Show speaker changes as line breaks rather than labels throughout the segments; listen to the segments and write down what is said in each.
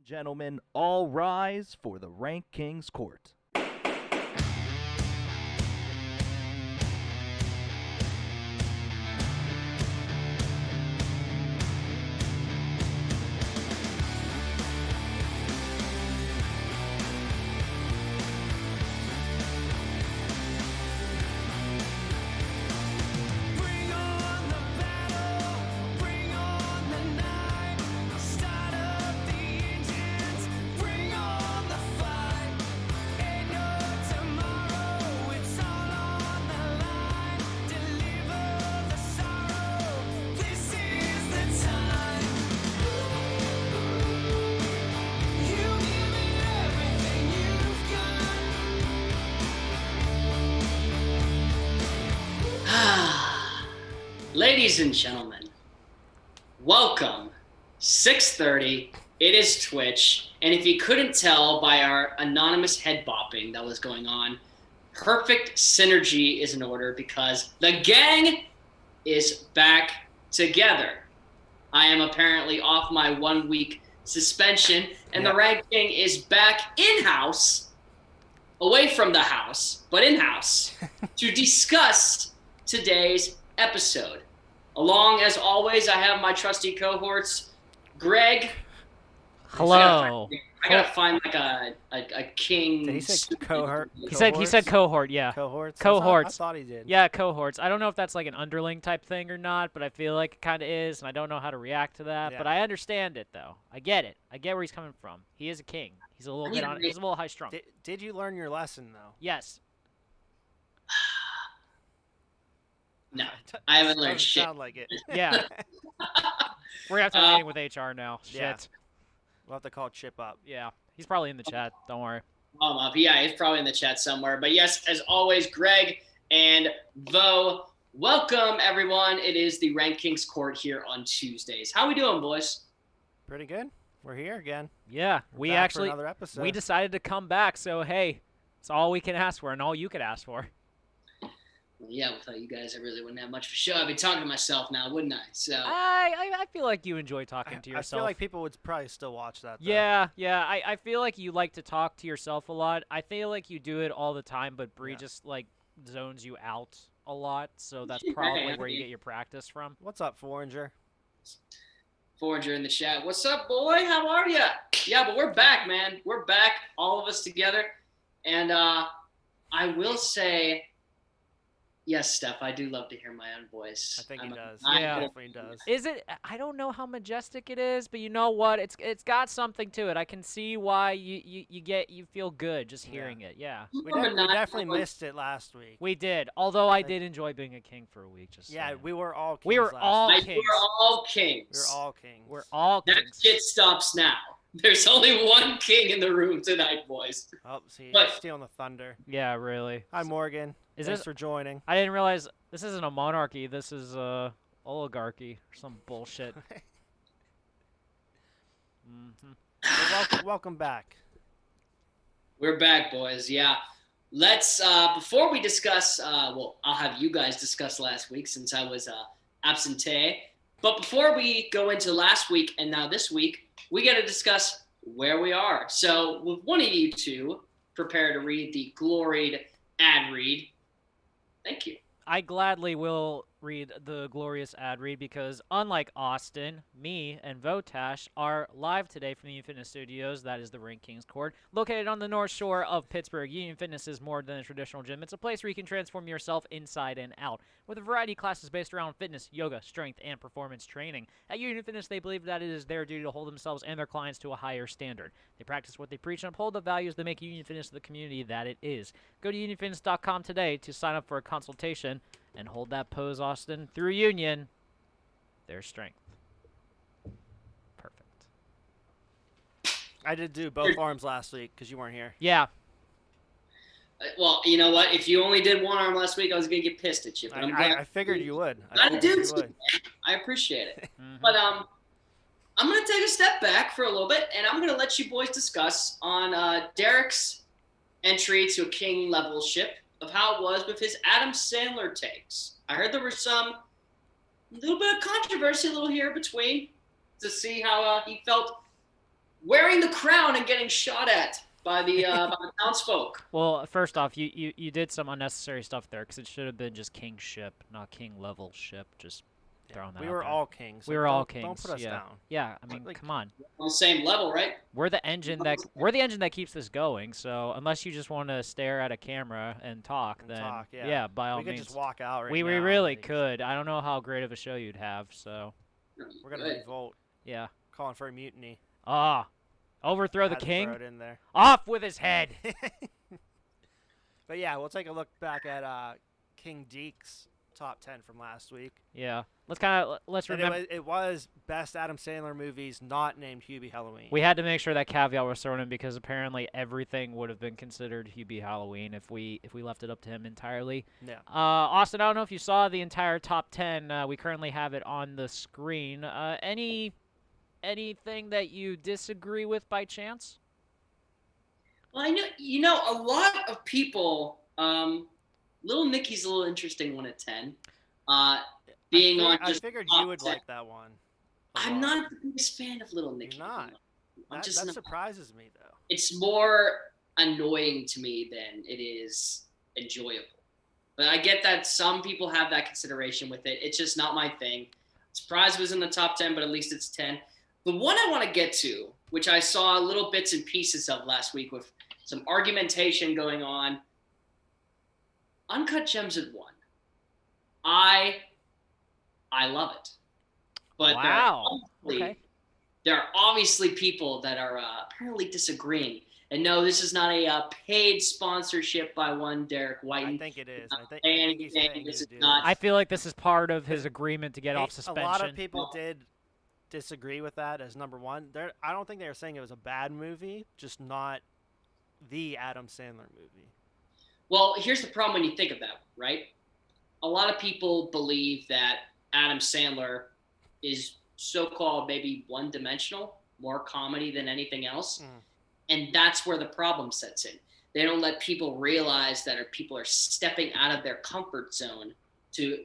Gentlemen, all rise for the RankKing's court.
Ladies and gentlemen, welcome. 6:30. It is Twitch, and if you couldn't tell by our anonymous head bopping that was going on, perfect synergy is in order because the gang is back together. I am apparently off my 1 week suspension, and the Rank King is back in-house, away from the house, but in-house, to discuss today's episode. Along, as always, I have my trusty cohorts, Greg.
Hello.
I gotta find like a king.
Did he say cohort?
He said cohort, yeah.
Cohorts?
Cohorts.
I thought he did.
Yeah, cohorts. I don't know if that's like an underling type thing or not, but I feel like it kind of is, and I don't know how to react to that.
Yeah.
But I understand it though. I get it. I get where he's coming from. He is a king. He's a little bit on. He's a little high strung.
Did you learn your lesson though?
Yes.
No, I haven't learned shit.
Sound like it.
Yeah. We're gonna have to have a meeting with HR now. Shit.
Yeah. We'll have to call Chip up.
Yeah. He's probably in the chat. Don't worry.
Yeah, he's probably in the chat somewhere. But yes, as always, Greg and Vo, welcome everyone. It is the RankKing's court here on Tuesdays. How we doing, boys?
Pretty good. We're here again.
Yeah.
We're back for another episode.
We decided to come back, so hey, it's all we can ask for and all you could ask for.
Well, yeah, without you guys, I really wouldn't have much for show. I'd be talking to myself now, wouldn't I? So
I feel like you enjoy talking to yourself.
I feel like people would probably still watch that, though.
Yeah. I feel like you like to talk to yourself a lot. I feel like you do it all the time, but Bree just like zones you out a lot, so that's probably where you get your practice from.
What's up, Foreigner?
Foreigner in the chat. What's up, boy? How are ya? Yeah, but we're back, man. We're back, all of us together. And I will say, yes, Steph, I do love to hear my own voice.
I think he does.
Yeah.
Definitely does.
Is it? I don't know how majestic it is, but you know what? It's got something to it. I can see why you feel good just hearing it. Yeah.
We definitely missed it last week.
We did. Although I did enjoy being a king for a week. Just
Yeah,
saying.
we were all kings.
We were
last
all
week.
kings.
We're all kings.
We're all kings.
We're all
That
kings.
shit stops now. There's only one king in the room tonight, boys.
Oh, see,
But-
you're stealing the thunder.
Yeah, really.
Hi, Morgan.
Is
Thanks
this-
for joining.
I didn't realize this isn't a monarchy. This is a oligarchy or some bullshit.
Well, welcome back.
We're back, boys. Yeah. Let's, before we discuss, well, I'll have you guys discuss last week since I was absentee. But before we go into last week and now this week, we got to discuss where we are. So with one of you two prepare to read the gloried ad read. Thank you.
I gladly will read the glorious ad read because unlike Austin, me and Votash are live today from the Union Fitness Studios. That is the RankKing's court. Located on the North Shore of Pittsburgh, Union Fitness is more than a traditional gym. It's a place where you can transform yourself inside and out with a variety of classes based around fitness, yoga, strength, and performance training. At Union Fitness, they believe that it is their duty to hold themselves and their clients to a higher standard. They practice what they preach and uphold the values that make Union Fitness the community that it is. Go to unionfitness.com today to sign up for a consultation and hold that pose, Austin. Through Union, there's strength. Perfect.
I did do both arms last week because you weren't here.
Yeah.
Well, you know what? If you only did one arm last week, I was going to get pissed at you. But I'm glad
I figured you would.
I do
you
too,
would.
man. I appreciate it.
Mhm.
But I'm going to take a step back for a little bit, and I'm going to let you boys discuss on Derek's entry to a king level ship of how it was with his Adam Sandler takes. I heard there was some little bit of controversy a little here between to see how he felt wearing the crown and getting shot at by the townsfolk.
Well, first off, you did some unnecessary stuff there because it should have been just kingship, not king level ship. Just throwing that
We
out
were
there.
all kings.
We
Like,
were all
don't
kings.
put us
yeah.
down.
Yeah, I mean,
Like-
come on.
On the same level, right?
We're the engine that keeps this going. So unless you just want to stare at a camera and talk, then
yeah.
by all
We could
means.
just walk out right
we
now.
really
like,
could. I don't know how great of a show you'd have. So
We're gonna revolt,
yeah.
calling for a mutiny.
Overthrow the
Had to
king.
throw it in there.
Off with his head.
But yeah, we'll take a look back at King Deke's top 10 from last week.
Yeah. Let's
And
remember.
it was best Adam Sandler movies not named Hubie Halloween.
We had to make sure that caveat was thrown in because apparently everything would have been considered Hubie Halloween if we left it up to him entirely.
Yeah.
Austin, I don't know if you saw the entire top 10. We currently have it on the screen. Anything that you disagree with by chance?
Well, a lot of people. Little Nicky's a little interesting one at 10.
I figured you would like that one.
I'm not the biggest fan of Little Nicky.
You're not. That surprises me, though.
It's more annoying to me than it is enjoyable. But I get that some people have that consideration with it. It's just not my thing. Surprise was in the top 10, but at least it's 10. The one I want to get to, which I saw little bits and pieces of last week with some argumentation going on, Uncut Gems at 1. I love it. But
wow.
there are obviously people that are apparently disagreeing. And no, this is not a paid sponsorship by one Derek Whiten.
I think it is. I think he's paying
this
to
is
do
not.
I feel like this is part of his agreement to get off suspension.
A lot of people did disagree with that as number one. I don't think they were saying it was a bad movie, just not the Adam Sandler movie.
Well, here's the problem when you think of that, right? A lot of people believe that Adam Sandler is so-called maybe one-dimensional, more comedy than anything else.
Mm.
And that's where the problem sets in. They don't let people realize that people are stepping out of their comfort zone to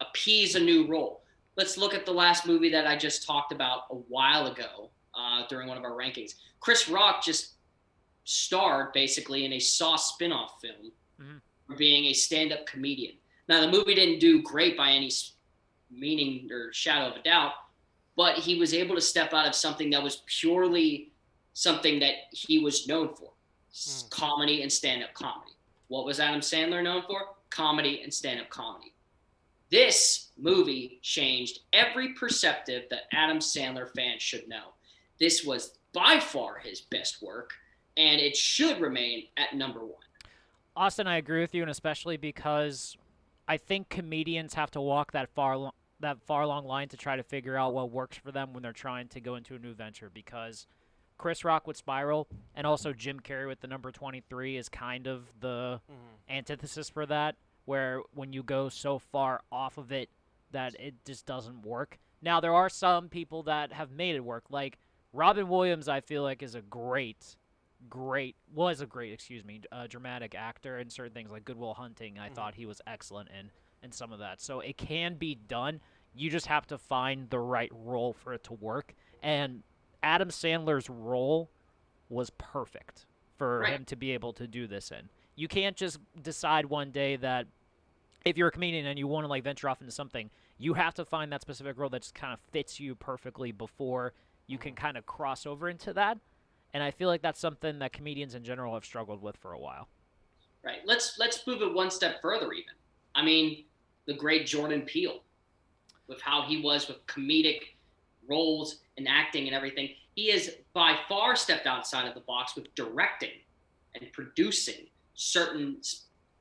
appease a new role. Let's look at the last movie that I just talked about a while ago during one of our rankings. Chris Rock just starred basically in a Saw spin-off film for being a stand-up comedian. Now, the movie didn't do great by any meaning or shadow of a doubt, but he was able to step out of something that was purely something that he was known for, comedy and stand-up comedy. What was Adam Sandler known for? Comedy and stand-up comedy. This movie changed every perspective that Adam Sandler fans should know. This was by far his best work, and it should remain at number 1.
Austin, I agree with you, and especially because I think comedians have to walk that far long line to try to figure out what works for them when they're trying to go into a new venture, because Chris Rock with Spiral and also Jim Carrey with the number 23 is kind of the antithesis for that, where when you go so far off of it that it just doesn't work. Now, there are some people that have made it work, like Robin Williams, I feel like is a great dramatic actor in certain things like Good Will Hunting. I thought he was excellent in some of that. So it can be done. You just have to find the right role for it to work. And Adam Sandler's role was perfect for him to be able to do this in. You can't just decide one day that if you're a comedian and you want to like venture off into something, you have to find that specific role that just kind of fits you perfectly before you can kind of cross over into that. And I feel like that's something that comedians in general have struggled with for a while.
Right. Let's move it one step further even. I mean, the great Jordan Peele, with how he was with comedic roles and acting and everything. He has by far stepped outside of the box with directing and producing certain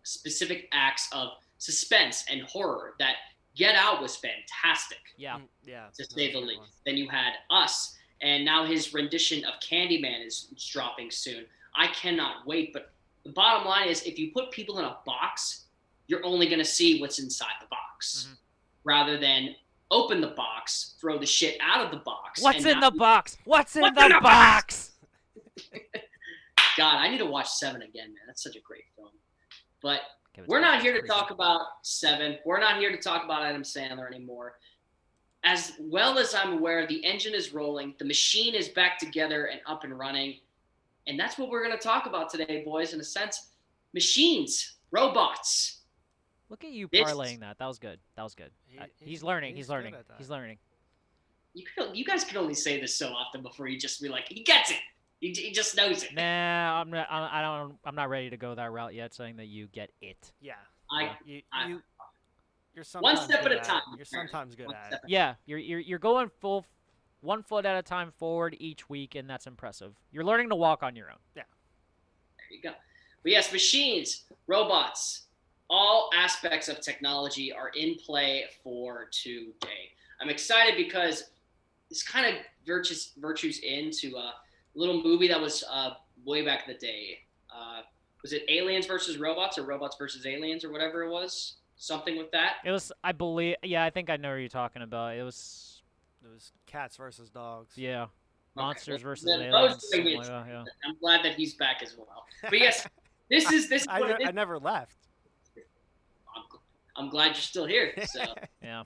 specific acts of suspense and horror. That Get Out was fantastic.
Yeah.
To say the least. Then you had Us. And now his rendition of Candyman is dropping soon. I cannot wait. But the bottom line is, if you put people in a box, you're only going to see what's inside the box. Rather than open the box, throw the shit out of the box.
What's in the box? What's in the box?
God, I need to watch 7 again, man. That's such a great film. But we're not here to talk about 7. We're not here to talk about Adam Sandler anymore. as well as I'm aware, the engine is rolling, the machine is back together and up and running. And that's what we're going to talk about today, boys, in a sense. Machines, robots.
Look at you
This-
parlaying that. That was good. That was good. He's learning. He's
good
learning.
at that.
He's learning.
You guys can only say this so often before you just be like, he gets it. He just knows it.
Nah, I'm not. I'm not ready to go that route yet. Saying that you get it.
Yeah.
I-
You're sometimes
step
good
at a time.
You're sometimes good
One
at
step
it.
Yeah, you're going full, 1 foot at a time forward each week, and that's impressive. You're learning to walk on your own.
There you go. But yes, machines, robots, all aspects of technology are in play for today. I'm excited because this kind of virtues into a little movie that was way back in the day. Was it Aliens versus Robots or Robots versus Aliens or whatever it was? Something with that.
It was, I believe. Yeah, I think I know what you're talking about. It was,
Cats versus dogs.
yeah, monsters
Okay.
versus
Then
aliens.
those
Something
things-
like that, yeah.
I'm glad that he's back as well. But yes, this is what it is.
I never left.
I'm glad you're still here. So.
Yeah.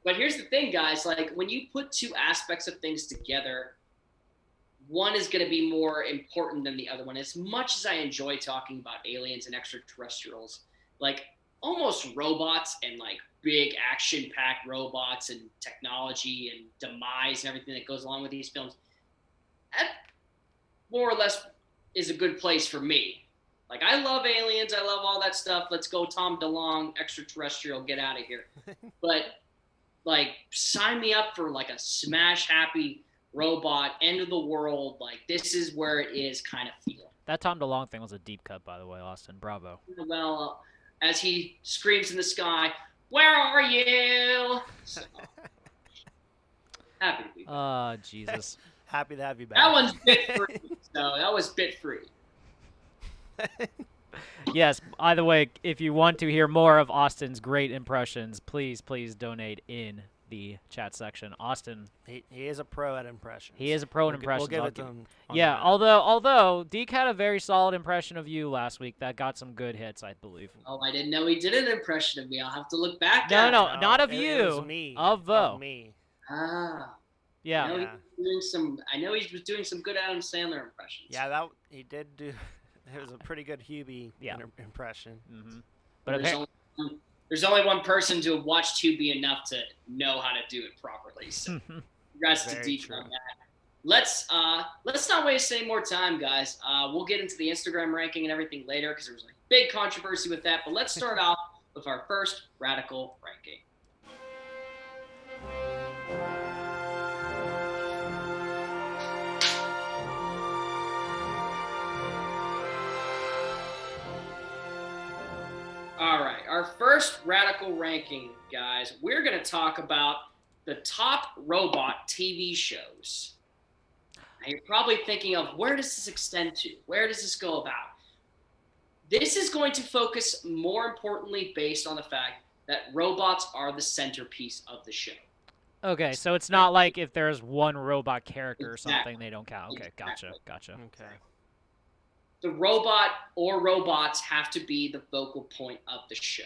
But here's the thing, guys. Like, when you put two aspects of things together, one is going to be more important than the other one. As much as I enjoy talking about aliens and extraterrestrials, like almost robots and like big action-packed robots and technology and demise and everything that goes along with these films, that more or less is a good place for me. Like, I love aliens. I love all that stuff. Let's go Tom DeLonge, extraterrestrial, get out of here. But like, sign me up for like a smash happy robot, end of the world. Like, this is where it is kind of feeling.
That Tom DeLonge thing was a deep cut, by the way, Austin. Bravo.
Well, as he screams in the sky, "Where are you?" So, happy to be back.
Jesus.
Happy to have you back.
That one's bit free. So that was bit free.
Yes, by the way, if you want to hear more of Austin's great impressions, please donate in the chat section. Austin,
He is a pro at impressions.
he is a pro in
We'll
impressions.
give
I'll
it to
give-
him. on
Yeah,
that.
although Deke had a very solid impression of you last week that got some good hits, I believe.
Oh, I didn't know he did an impression of me. I'll have to look back
No,
at
no,
it.
not of
it was
you,
me.
of Vo.
me.
Ah.
Yeah.
I know,
Yeah.
he was doing some, I know he was doing some good Adam Sandler impressions.
Yeah, that he did do. It was a pretty good Hubie
Yeah.
impression.
Mm-hmm.
But
But
there's only one person to have watched Tubi enough to know how to do it properly. So congrats to
Very
Deep
true.
on that. Let's not waste any more time, guys. We'll get into the Instagram ranking and everything later because there was a big controversy with that. But let's start off with our first radical ranking. All right, our first radical ranking, guys. We're going to talk about the top robot TV shows. Now, you're probably thinking of, where does this extend to? Where does this go about? This is going to focus more importantly based on the fact that robots are the centerpiece of the show.
Okay, so it's not like if there's one robot character or
Exactly.
something, they don't count. Okay, gotcha.
Okay.
The robot or robots have to be the focal point of the show.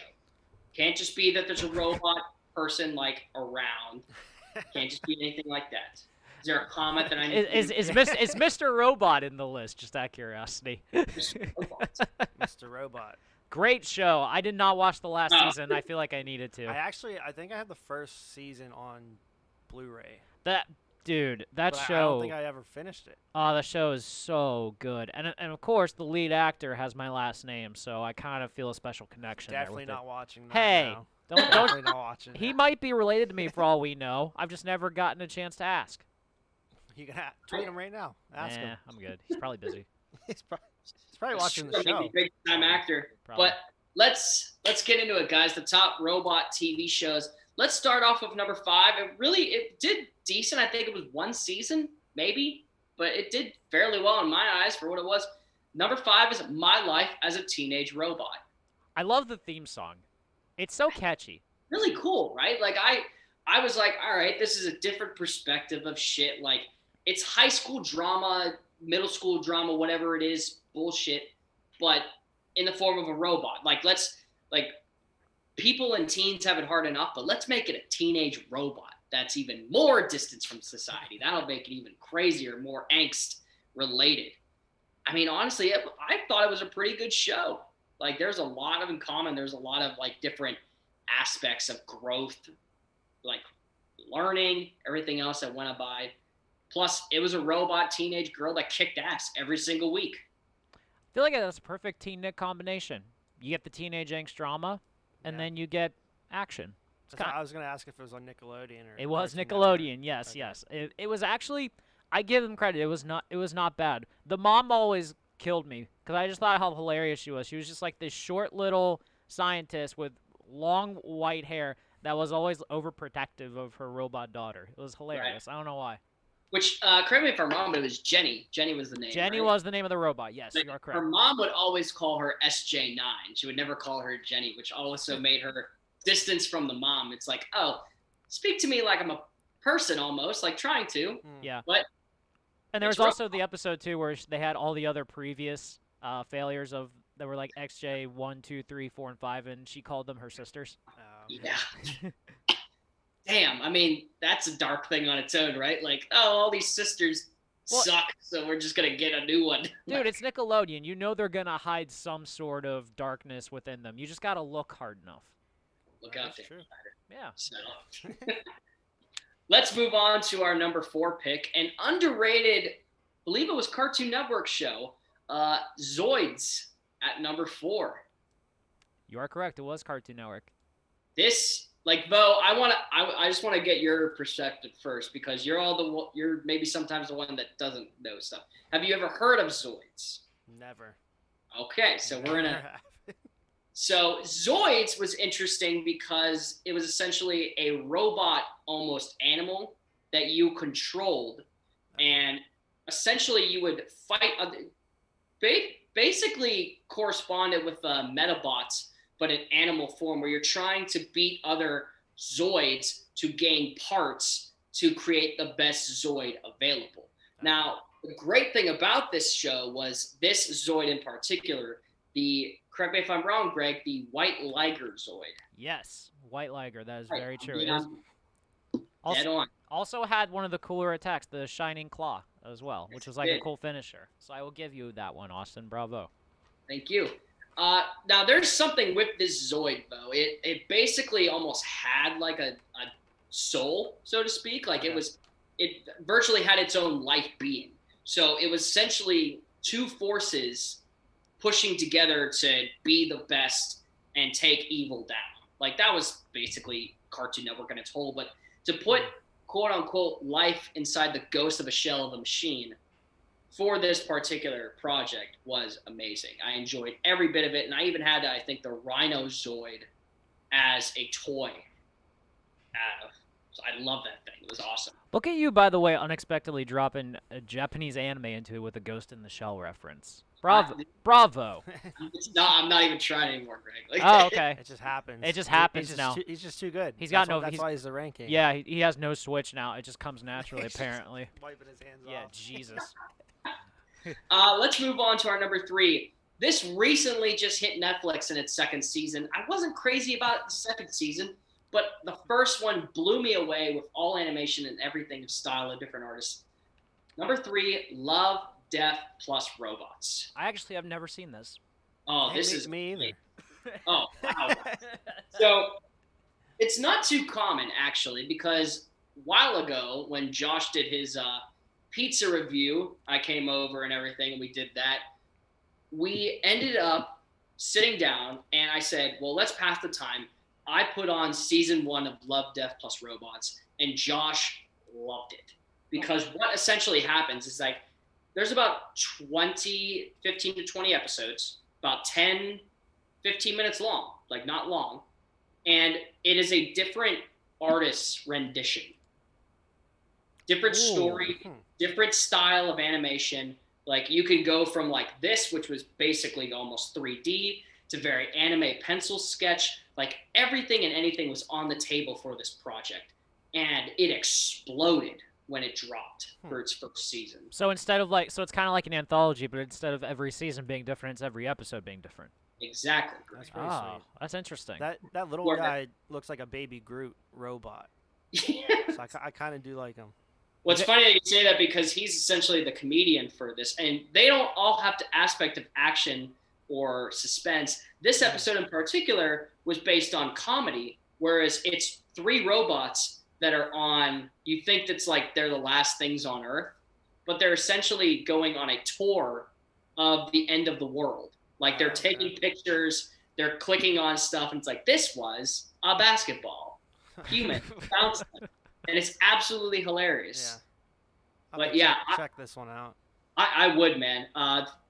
Can't just be that there's a robot person like around. Can't just be anything like that. Is there a comment that I need
Is Mr. Robot in the list? Just out of curiosity.
robots?
Mr. Robot.
Great show. I did not watch the last
Oh.
season. I feel like I needed to.
I think I had the first season on Blu-ray.
That dude, that
but I
show.
don't think I ever finished it.
Oh, the show is so good, and of course the lead actor has my last name, so I kind of feel a special connection.
Definitely
there
not
with
watching that.
Hey,
now.
it. Don't.
Definitely not watching.
He
that.
might be related to me for all we know. I've just never gotten a chance to ask.
You can tweet him right now. Ask
Nah,
him.
I'm good. He's probably busy.
He's probably watching the
Sure,
show.
maybe big time actor.
Probably.
But let's get into it, guys. The top robot TV shows. Let's start off with number 5. It did decent. I think it was one season, maybe, but it did fairly well in my eyes for what it was. Number 5 is My Life as a Teenage Robot.
I love the theme song. It's so catchy.
Really cool, right? Like I was like, all right, this is a different perspective of shit. Like, it's high school drama, middle school drama, whatever it is, bullshit, but in the form of a robot. Like people and teens have it hard enough, but let's make it a teenage robot. that's even more distance from society. That'll make it even crazier, more angst related. I mean, honestly, I thought it was a pretty good show. Like, there's a lot of in common. There's a lot of like different aspects of growth, like learning, everything else that went by. Plus, it was a robot teenage girl that kicked ass every single week.
I feel like that's a perfect Teen Nick combination. You get the teenage angst drama, and then you get action.
I was going to ask if it was on Nickelodeon or.
It was
Cartoon
Nickelodeon.
Network.
Yes,
Okay.
yes. It was actually. I give them credit. It was not bad. The mom always killed me because I just thought how hilarious she was. She was just like this short little scientist with long white hair that was always overprotective of her robot daughter. It was hilarious. I don't know why.
Which, correct me if I'm wrong, but it was Jenny. Jenny was the name.
Jenny
right?
was the name of the robot. Yes,
Like,
you are correct.
her mom would always call her SJ9. She would never call her Jenny, which also made her distance from the mom. It's like, oh, speak to me like I'm a person almost, like trying to.
Yeah.
But
and there was
it's
also the episode too where they had all the other previous failures of that were like XJ 1, 2, 3, 4, and 5, and she called them her sisters.
Yeah. Damn, I mean, that's a dark thing on its own, right? Like, oh, all these sisters suck, so we're just gonna get a new one.
Dude, it's Nickelodeon. You know they're gonna hide some sort of darkness within them. You just gotta look hard enough.
Look out there.
Yeah.
So, let's move on to our number 4 pick, an underrated, I believe it was Cartoon Network show, Zoids at number 4.
You are correct. It was Cartoon Network.
This, like, Bo, I just want to get your perspective first because you're maybe sometimes the one that doesn't know stuff. Have you ever heard of Zoids?
Never.
Okay, so we're in a. So Zoids was interesting because it was essentially a robot, almost animal that you controlled, and essentially you would fight. Basically corresponded with Metabots, but in animal form, where you're trying to beat other Zoids to gain parts to create the best Zoid available. Now, the great thing about this show was this Zoid in particular, correct me if I'm wrong, Greg, the White Liger Zoid.
Yes, White Liger. That is
Right.
very true.
Yeah. Dead on.
Also had one of the cooler attacks, the Shining Claw, as well, which was like a cool finisher. So I will give you that one, Austin. Bravo.
Thank you. Now, there's something with this Zoid, though. It basically almost had like a soul, so to speak. Like it virtually had its own life being. So it was essentially two forces pushing together to be the best and take evil down. Like, that was basically Cartoon Network in its whole. But to put quote unquote life inside the ghost of a shell of a machine for this particular project was amazing. I enjoyed every bit of it, and I even had, I think, the Rhino Zoid as a toy. So I love that thing. It was awesome.
Look at you, by the way, unexpectedly dropping a Japanese anime into it with a Ghost in the Shell reference. Bravo. Bravo.
I'm not even trying anymore, Greg. Like,
Oh, okay.
It just happens.
It just happens
he's
now.
He's just too good.
That's
why he's the ranking.
Yeah, he has no switch now. It just comes naturally, apparently.
Wiping his hands
Yeah,
off.
Jesus.
Let's move on to our number 3. This recently just hit Netflix in its second season. I wasn't crazy about the second season, but the first one blew me away with all animation and everything of style of different artists. Number 3, Love, Death plus Robots.
I actually have never seen this.
Oh,
Hey,
this is
me either.
Oh, wow. So it's not too common, actually, because a while ago when Josh did his pizza review, I came over and everything, and we did that. We ended up sitting down, and I said, well, let's pass the time. I put on season 1 of Love, Death plus Robots, and Josh loved it. Because what essentially happens is, like, there's about 15 to 20 episodes, about 10, 15 minutes long, like not long. And it is a different artist's rendition. Different story, different style of animation. Like, you can go from like this, which was basically almost 3D, to very anime pencil sketch. Like, everything and anything was on the table for this project. And it exploded when it dropped for its first season.
So instead of so it's kind of like an anthology, but instead of every season being different, it's every episode being different.
Exactly.
That's pretty
Oh,
sweet.
that's interesting.
That little guy looks like a baby Groot robot. So I kind of do like him.
Well, it's funny that you say that because he's essentially the comedian for this, and they don't all have the aspect of action or suspense. This episode in particular was based on comedy, whereas it's 3 robots that are on. You think that's like they're the last things on Earth, but they're essentially going on a tour of the end of the world. Like they're taking pictures, they're clicking on stuff, and it's like this was a basketball, human, bouncing. And it's absolutely hilarious.
Yeah.
But yeah,
check this one out.
I would, man.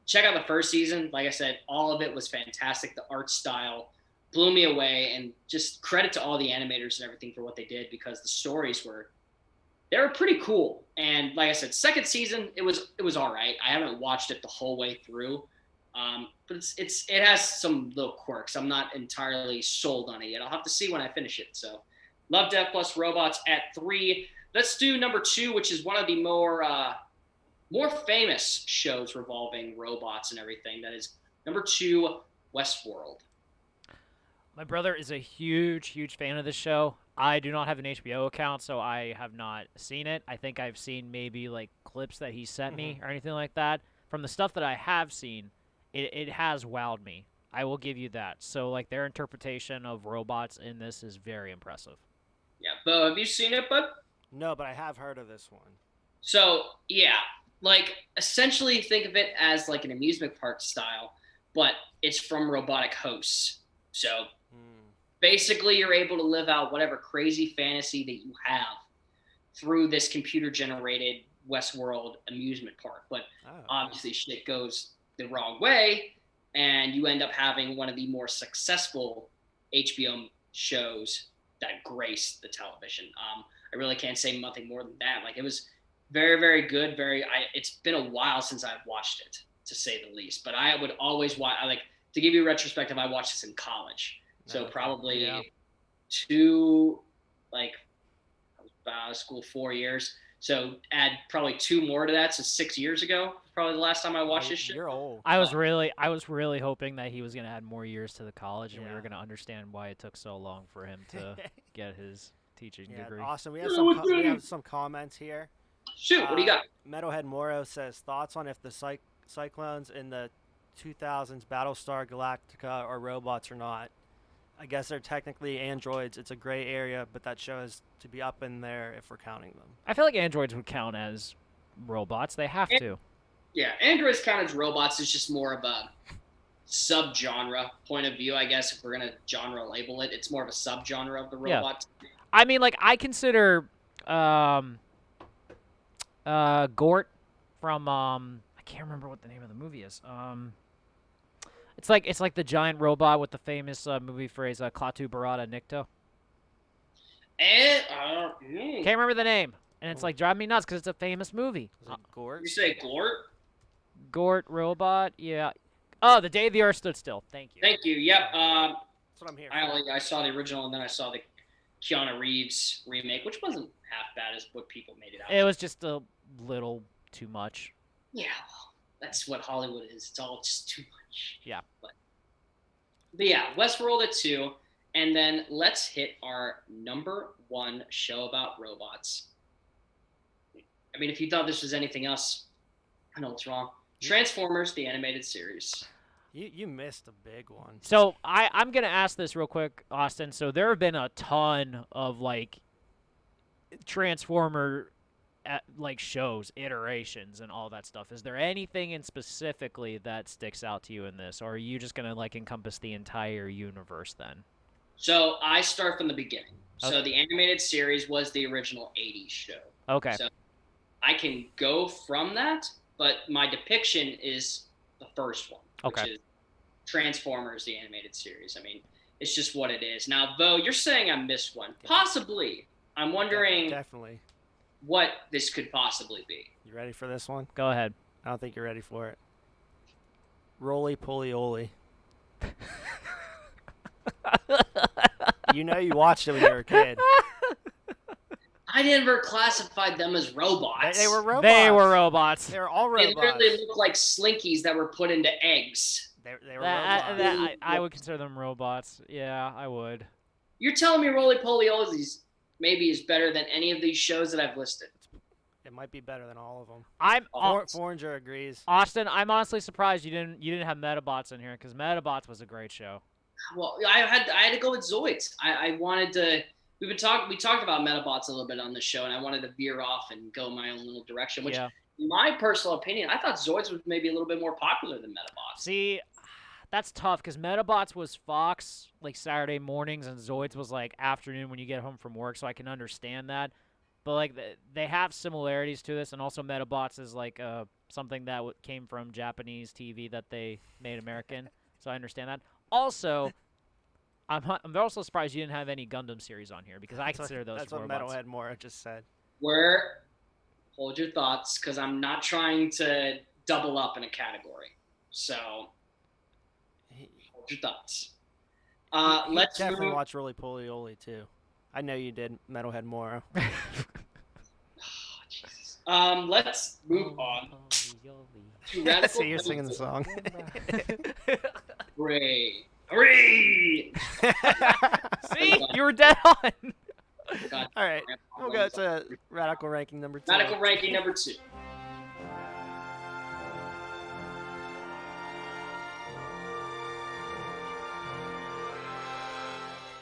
Check out the first season. Like I said, all of it was fantastic. The art style blew me away, and just credit to all the animators and everything for what they did, because the stories were pretty cool. And like I said, second season it was all right. I haven't watched it the whole way through, but it has some little quirks. I'm not entirely sold on it yet. I'll have to see when I finish it. So. Love, Death plus Robots at 3. Let's do number 2, which is one of the more famous shows revolving robots and everything. That is number 2, Westworld.
My brother is a huge fan of this show. I do not have an HBO account, so I have not seen it. I think I've seen maybe like clips that he sent me or anything like that. From the stuff that I have seen, it has wowed me. I will give you that. So like their interpretation of robots in this is very impressive.
Yeah, Bo, have you seen it, bud?
No, but I have heard of this one.
So, yeah, like essentially think of it as like an amusement park style, but it's from robotic hosts. So basically you're able to live out whatever crazy fantasy that you have through this computer-generated Westworld amusement park. But obviously shit goes the wrong way, and you end up having one of the more successful HBO shows that grace the television. I really can't say nothing more than that. Like it was very, very good. It's been a while since I've watched it, to say the least. But I would always watch. To give you a retrospective, I watched this in college, so probably I was out of school 4 years. So add probably 2 more to that, so 6 years ago, probably the last time I watched this shit.
You're old.
I was really hoping that he was gonna add more years to the college, and we were gonna understand why it took so long for him to get his teaching degree.
Awesome. We have some comments here.
Shoot, what do you got?
Metalhead Moro says thoughts on if the Cyclones in the 2000s Battlestar Galactica are robots or not. I guess they're technically androids. It's a gray area, but that shows to be up in there if we're counting them.
I feel like androids would count as robots. They have to.
Yeah, androids count as robots. It's just more of a subgenre point of view, I guess. If we're gonna genre label it, it's more of a subgenre of the robot.
Yeah. I mean, like I consider Gort from I can't remember what the name of the movie is. It's like the giant robot with the famous movie phrase "Klaatu Barada Nikto." Can't remember the name, and it's like driving me nuts because it's a famous movie.
Is it Gort?
You say Gort?
Gort robot, yeah. Oh, The Day the Earth Stood Still. Thank you.
Thank you. Yep.
That's what I'm here for.
I saw the original, and then I saw the Keanu Reeves remake, which wasn't half bad as what people made it out.
It was just a little too much.
Yeah, well, that's what Hollywood is. It's all just too much.
Yeah.
But yeah, Westworld at 2, and then let's hit our number 1 show about robots. I mean, if you thought this was anything else, I know what's wrong. Transformers, the animated series.
You missed a big one.
So I'm gonna ask this real quick, Austin. So there have been a ton of like Transformer like shows, iterations, and all that stuff. Is there anything in specifically that sticks out to you in this, or are you just gonna like encompass the entire universe then?
So I start from the beginning. Okay. So the animated series was the original 80s show.
Okay.
So I can go from that, but my depiction is the first one, which is Transformers, the animated series. I mean, it's just what it is. Now, Bo, you're saying I missed one. Possibly. I'm wondering
definitely
what this could possibly be.
You ready for this one?
Go ahead.
I don't think you're ready for it. Roly Poly Oly. You know you watched it when you were a kid.
I never classified them as robots.
They were robots.
They were robots.
They were all robots.
They literally look like Slinkies that were put into eggs.
They were robots.
I would consider them robots. Yeah, I would.
You're telling me Roly Poly Oly's maybe is better than any of these shows that I've listed.
It might be better than all of them. Foreigner agrees.
Austin, I'm honestly surprised you didn't have Metabots in here because Metabots was a great show.
Well, I had to go with Zoids. I wanted to. We talked about Metabots a little bit on the show, and I wanted to veer off and go my own little direction. Which, in my personal opinion, I thought Zoids was maybe a little bit more popular than Metabots.
See, that's tough because Metabots was Fox like Saturday mornings, and Zoids was like afternoon when you get home from work. So I can understand that. But like they have similarities to this, and also Metabots is like something that came from Japanese TV that they made American, so I understand that. Also, I'm also surprised you didn't have any Gundam series on here because I consider those.
That's what Metalhead Mora just said.
Hold your thoughts, because I'm not trying to double up in a category. So hold your thoughts. Let's
definitely watch Roly Poly Oly too. I know you did, Metalhead Mora.
Jesus. Let's move on to Radical.
See, you're singing the song.
Hooray!
See, you were dead on.
God,
all right, we'll go to Radical Ranking number 2.
Radical Ranking number 2.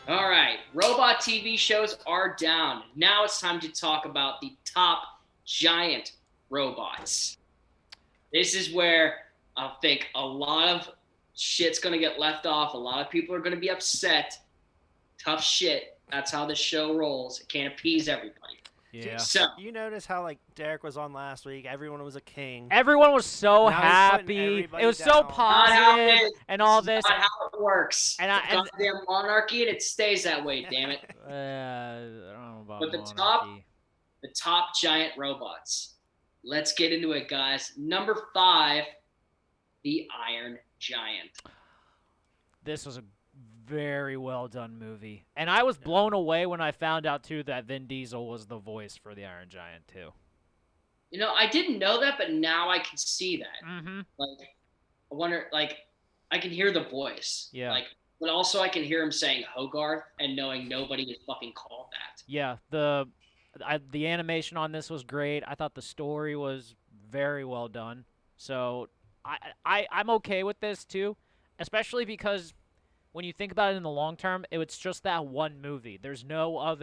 All right, robot TV shows are down. Now it's time to talk about the top giant robots. This is where I think a lot of shit's going to get left off. A lot of people are going to be upset. Tough shit. That's how the show rolls. It can't appease everybody.
Yeah.
So
you notice how like Derek was on last week? Everyone was a king.
Everyone was so
Now he's putting
happy.
everybody
It was
down.
so
Not how it
positive
is.
and all this.
That's not how it works.
And
It's a goddamn monarchy, and it stays that way. Damn it.
I don't know about
But the
monarchy.
top giant robots. Let's get into it, guys. Number 5, the Iron Giant.
This was a very well done movie, and I was blown away when I found out too that Vin Diesel was the voice for the Iron Giant too.
You know, I didn't know that, but now I can see that.
Mm-hmm.
Like, I wonder, like, I can hear the voice.
Yeah.
Like, but also I can hear him saying Hogarth and knowing nobody is fucking called that.
Yeah, the animation on this was great. I thought the story was very well done. So I'm okay with this too, especially because when you think about it in the long term, it's just that one movie. There's not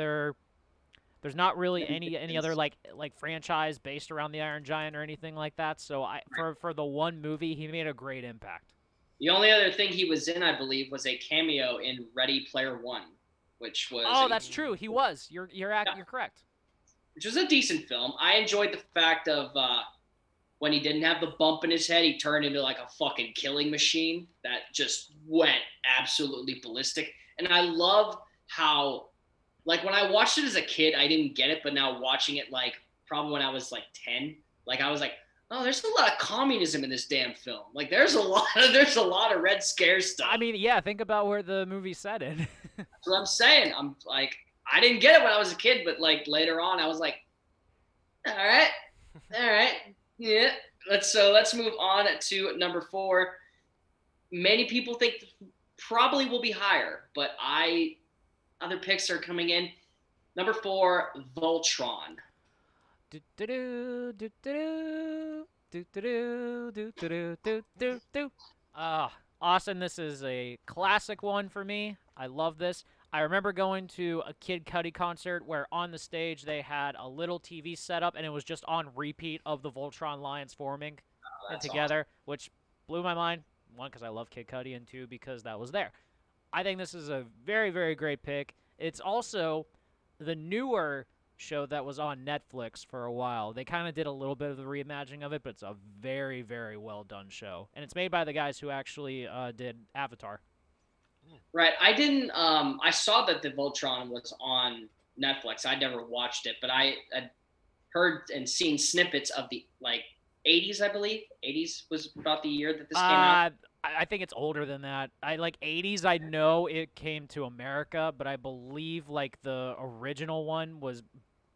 really any other like franchise based around the Iron Giant or anything like that. So for the one movie, he made a great impact.
The only other thing he was in, I believe, was a cameo in Ready Player One, which was
that's true. He was. You're correct.
Which was a decent film. I enjoyed the fact of when he didn't have the bump in his head, he turned into like a fucking killing machine that just went absolutely ballistic. And I love how, like, when I watched it as a kid, I didn't get it, but now watching it, like, probably when I was like 10, like, I was like, oh, there's a lot of communism in this damn film. Like, there's a lot of Red Scare stuff.
I mean, yeah, think about where the movie's set in.
That's what I'm saying. I'm like, I didn't get it when I was a kid, but like later on, I was like, all right, yeah. Let's move on to number 4. Many people think probably will be higher, but other picks are coming in. Number 4, Voltron.
Austin, this is a classic one for me. I love this. I remember going to a Kid Cudi concert where on the stage they had a little TV set up and it was just on repeat of the Voltron Lions forming together, awesome. Which blew my mind. 1, because I love Kid Cudi, and 2, because that was there. I think this is a very, very great pick. It's also the newer show that was on Netflix for a while. They kind of did a little bit of the reimagining of it, but it's a very, very well done show. And it's made by the guys who actually did Avatar.
Right. I didn't I saw that the Voltron was on Netflix. I never watched it, but I had heard and seen snippets of the like 80s, I believe. 80s was about the year that this came out.
I think it's older than that. I like 80s. I know it came to America, but I believe like the original one was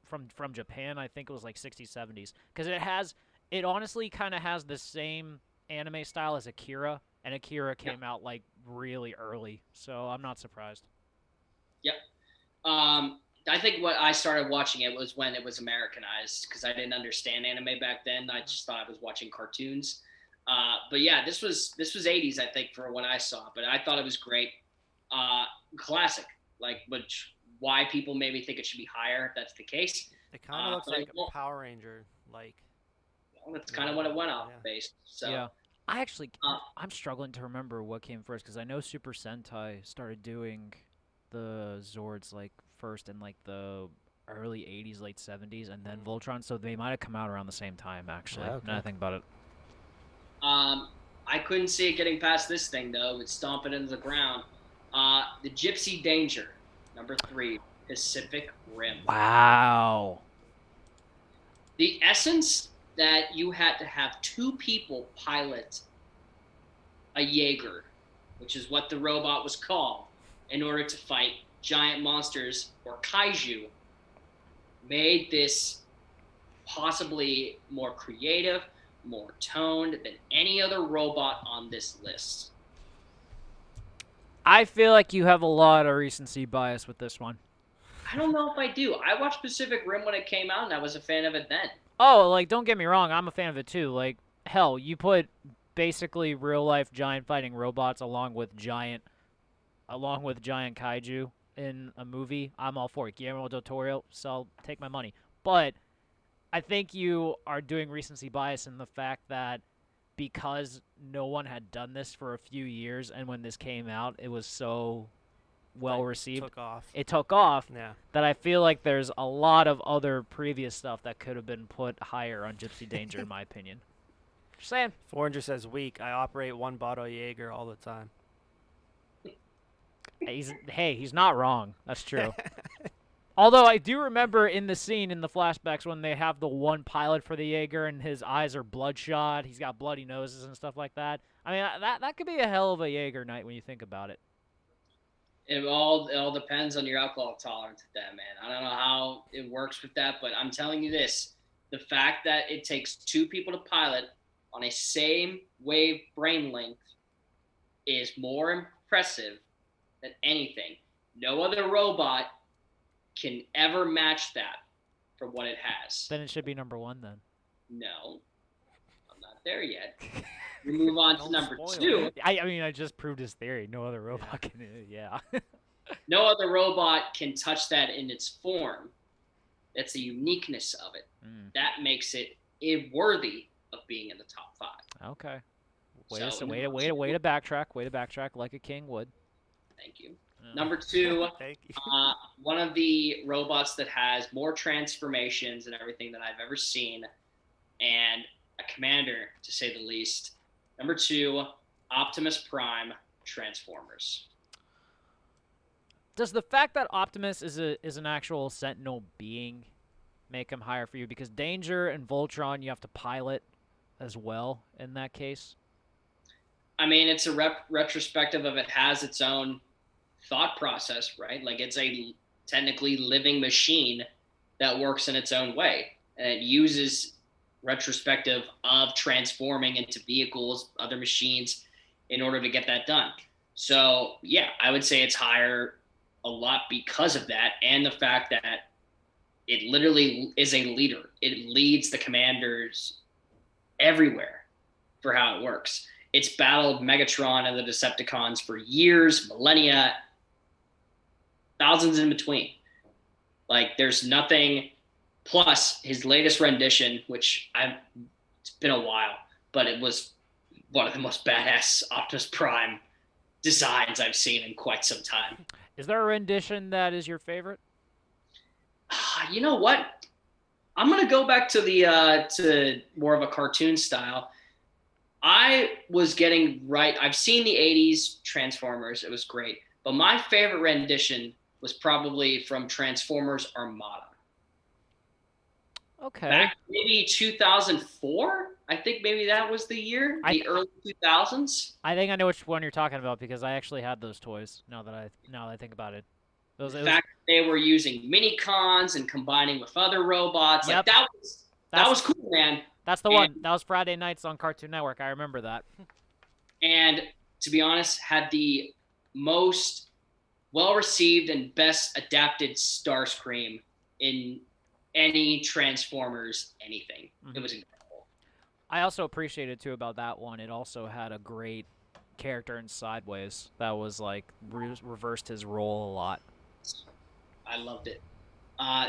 from Japan. I think it was like 60s, 70s, because it honestly kind of has the same anime style as Akira, and Akira came out like really early, so I'm not surprised.
Yep. I think what I started watching it was when it was Americanized because I didn't understand anime back then. I just thought I was watching cartoons. But yeah, this was 80s, I think, for when I saw it. But I thought it was great. Classic, like which why people maybe think it should be higher if that's the case.
It kind of looks
but
like a Power Ranger, like.
well, that's kind of what it went off
Yeah.
based. So
Yeah. I actually,
Uh,
I'm struggling to remember what came first because I know Super Sentai started doing the Zords like first in like the early 80s, late 70s, and then Voltron, so they might have come out around the same time actually.
Yeah, okay.
Now I think about it.
I couldn't see it getting past this thing though. It's stomping into the ground. The Gypsy Danger, number 3, Pacific Rim.
Wow.
The essence that you had to have 2 people pilot a Jaeger, which is what the robot was called, in order to fight giant monsters or kaiju, made this possibly more creative, more toned than any other robot on this list.
I feel like you have a lot of recency bias with this one.
I don't know if I do. I watched Pacific Rim when it came out, and I was a fan of it then.
Oh, like, don't get me wrong, I'm a fan of it too. Like, hell, you put basically real-life giant fighting robots along with giant kaiju in a movie, I'm all for it. Guillermo del Toro, so take my money. But I think you are doing recency bias in the fact that because no one had done this for a few years, and when this came out, it was so well received.
Took off.
It took off.
Yeah.
That I feel like there's a lot of other previous stuff that could have been put higher on Gypsy Danger, in my opinion. Just saying.
400 says weak. I operate one bottle Jaeger all the time.
He's not wrong. That's true. Although I do remember in the scene in the flashbacks when they have the one pilot for the Jaeger and his eyes are bloodshot, he's got bloody noses and stuff like that. I mean, that could be a hell of a Jaeger night when you think about it.
It all depends on your alcohol tolerance with that, man. I don't know how it works with that, but I'm telling you this. The fact that it takes 2 people to pilot on a same wave brain length is more impressive than anything. No other robot can ever match that for what it has.
Then it should be number 1 then.
No, I'm not there yet. We move on to
Don't
number
spoil
2.
I mean, I just proved his theory. No other robot can. Yeah.
No other robot can touch that in its form. That's the uniqueness of it. That makes it worthy of being in the top 5.
Okay. Way to backtrack like a king would.
Thank you. Number 2,
Thank you.
one of the robots that has more transformations and everything that I've ever seen, and a commander, to say the least. Number 2, Optimus Prime, Transformers.
Does the fact that Optimus is an actual Sentinel being make him higher for you? Because Danger and Voltron you have to pilot as well in that case.
I mean, it's a retrospective of it has its own thought process, right? Like it's a technically living machine that works in its own way, and it uses retrospective of transforming into vehicles, other machines, in order to get that done. So yeah, I would say it's higher a lot because of that, and the fact that it literally is a leader. It leads the commanders everywhere for how it works. It's battled Megatron and the Decepticons for years, millennia, thousands in between. Like there's nothing. Plus his latest rendition, which it's been a while, but it was one of the most badass Optimus Prime designs I've seen in quite some time.
Is there a rendition that is your favorite?
You know what? I'm gonna go back to the to more of a cartoon style. I was getting right. I've seen the '80s Transformers. It was great, but my favorite rendition was probably from Transformers Armada.
Okay.
Back maybe 2004. I think maybe that was the year, the early 2000s.
I think I know which one you're talking about because I actually had those toys. Now that I think about it,
The fact that they were using mini cons and combining with other robots,
Yep.
like that was cool, man.
That's the one. That was Friday nights on Cartoon Network. I remember that.
And to be honest, had the most well received and best adapted Starscream in any Transformers anything.
Mm-hmm.
It was incredible.
I also appreciated too about that one. It also had a great character in Sideways that was like reversed his role a lot.
I loved it.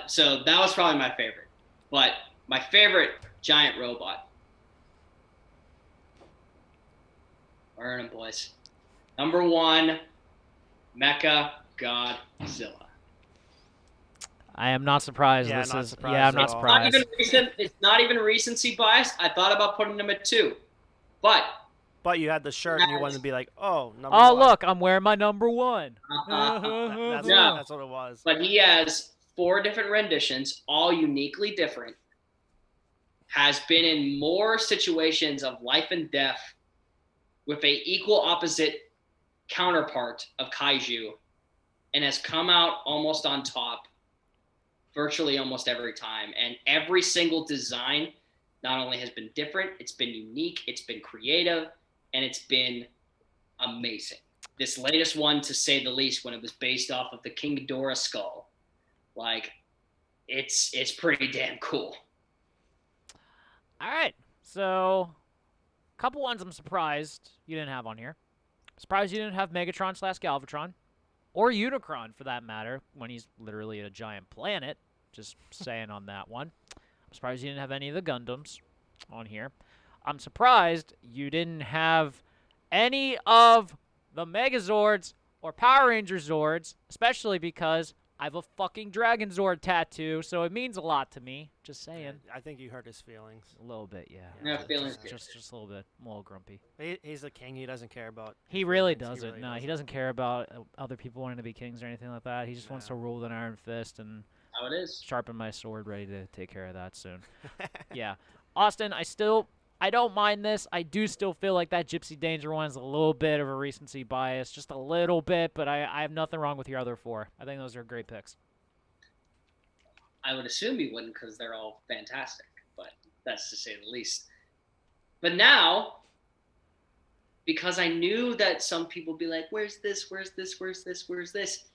So that was probably my favorite. But my favorite giant robot. Earn 'em, boys. Number 1, Mecha Godzilla.
I am not surprised.
Yeah,
this
not
is
surprised
yeah, I'm
at
not
all.
surprised.
It's not even recency bias. I thought about putting him at 2, but
But you had the shirt and you wanted to be like, oh, number
Oh,
1.
look, I'm wearing my number 1.
That's,
No.
that's what it was.
But he has 4 different renditions, all uniquely different. Has been in more situations of life and death with a equal opposite counterpart of kaiju, and has come out almost on top virtually almost every time. And every single design not only has been different, it's been unique, it's been creative, and it's been amazing. This latest one, to say the least, when it was based off of the King Ghidorah skull, like, it's pretty damn cool.
All right, so a couple ones I'm surprised you didn't have on here. Surprised you didn't have Megatron / Galvatron, or Unicron for that matter, when he's literally a giant planet. Just saying on that one. I'm surprised you didn't have any of the Gundams on here. I'm surprised you didn't have any of the Megazords or Power Ranger Zords, especially because I have a fucking Dragon Zord tattoo, so it means a lot to me. Just saying.
I think you hurt his feelings.
A little bit, yeah.
No feelings.
Just a little bit. I'm a little grumpy.
He's the king. He doesn't care about.
He really
feelings.
doesn't.
really
No, he doesn't care about other people wanting to be kings or anything like that. He just wants to
No.
rule with an iron fist and
How it is.
sharpen my sword, ready to take care of that soon. Yeah. Austin, I don't mind this. I do still feel like that Gypsy Danger one is a little bit of a recency bias, just a little bit, but I have nothing wrong with your other 4. I think those are great picks.
I would assume you wouldn't, because they're all fantastic, but that's to say the least. But now, because I knew that some people be like, where's this, where's this, where's this, where's this?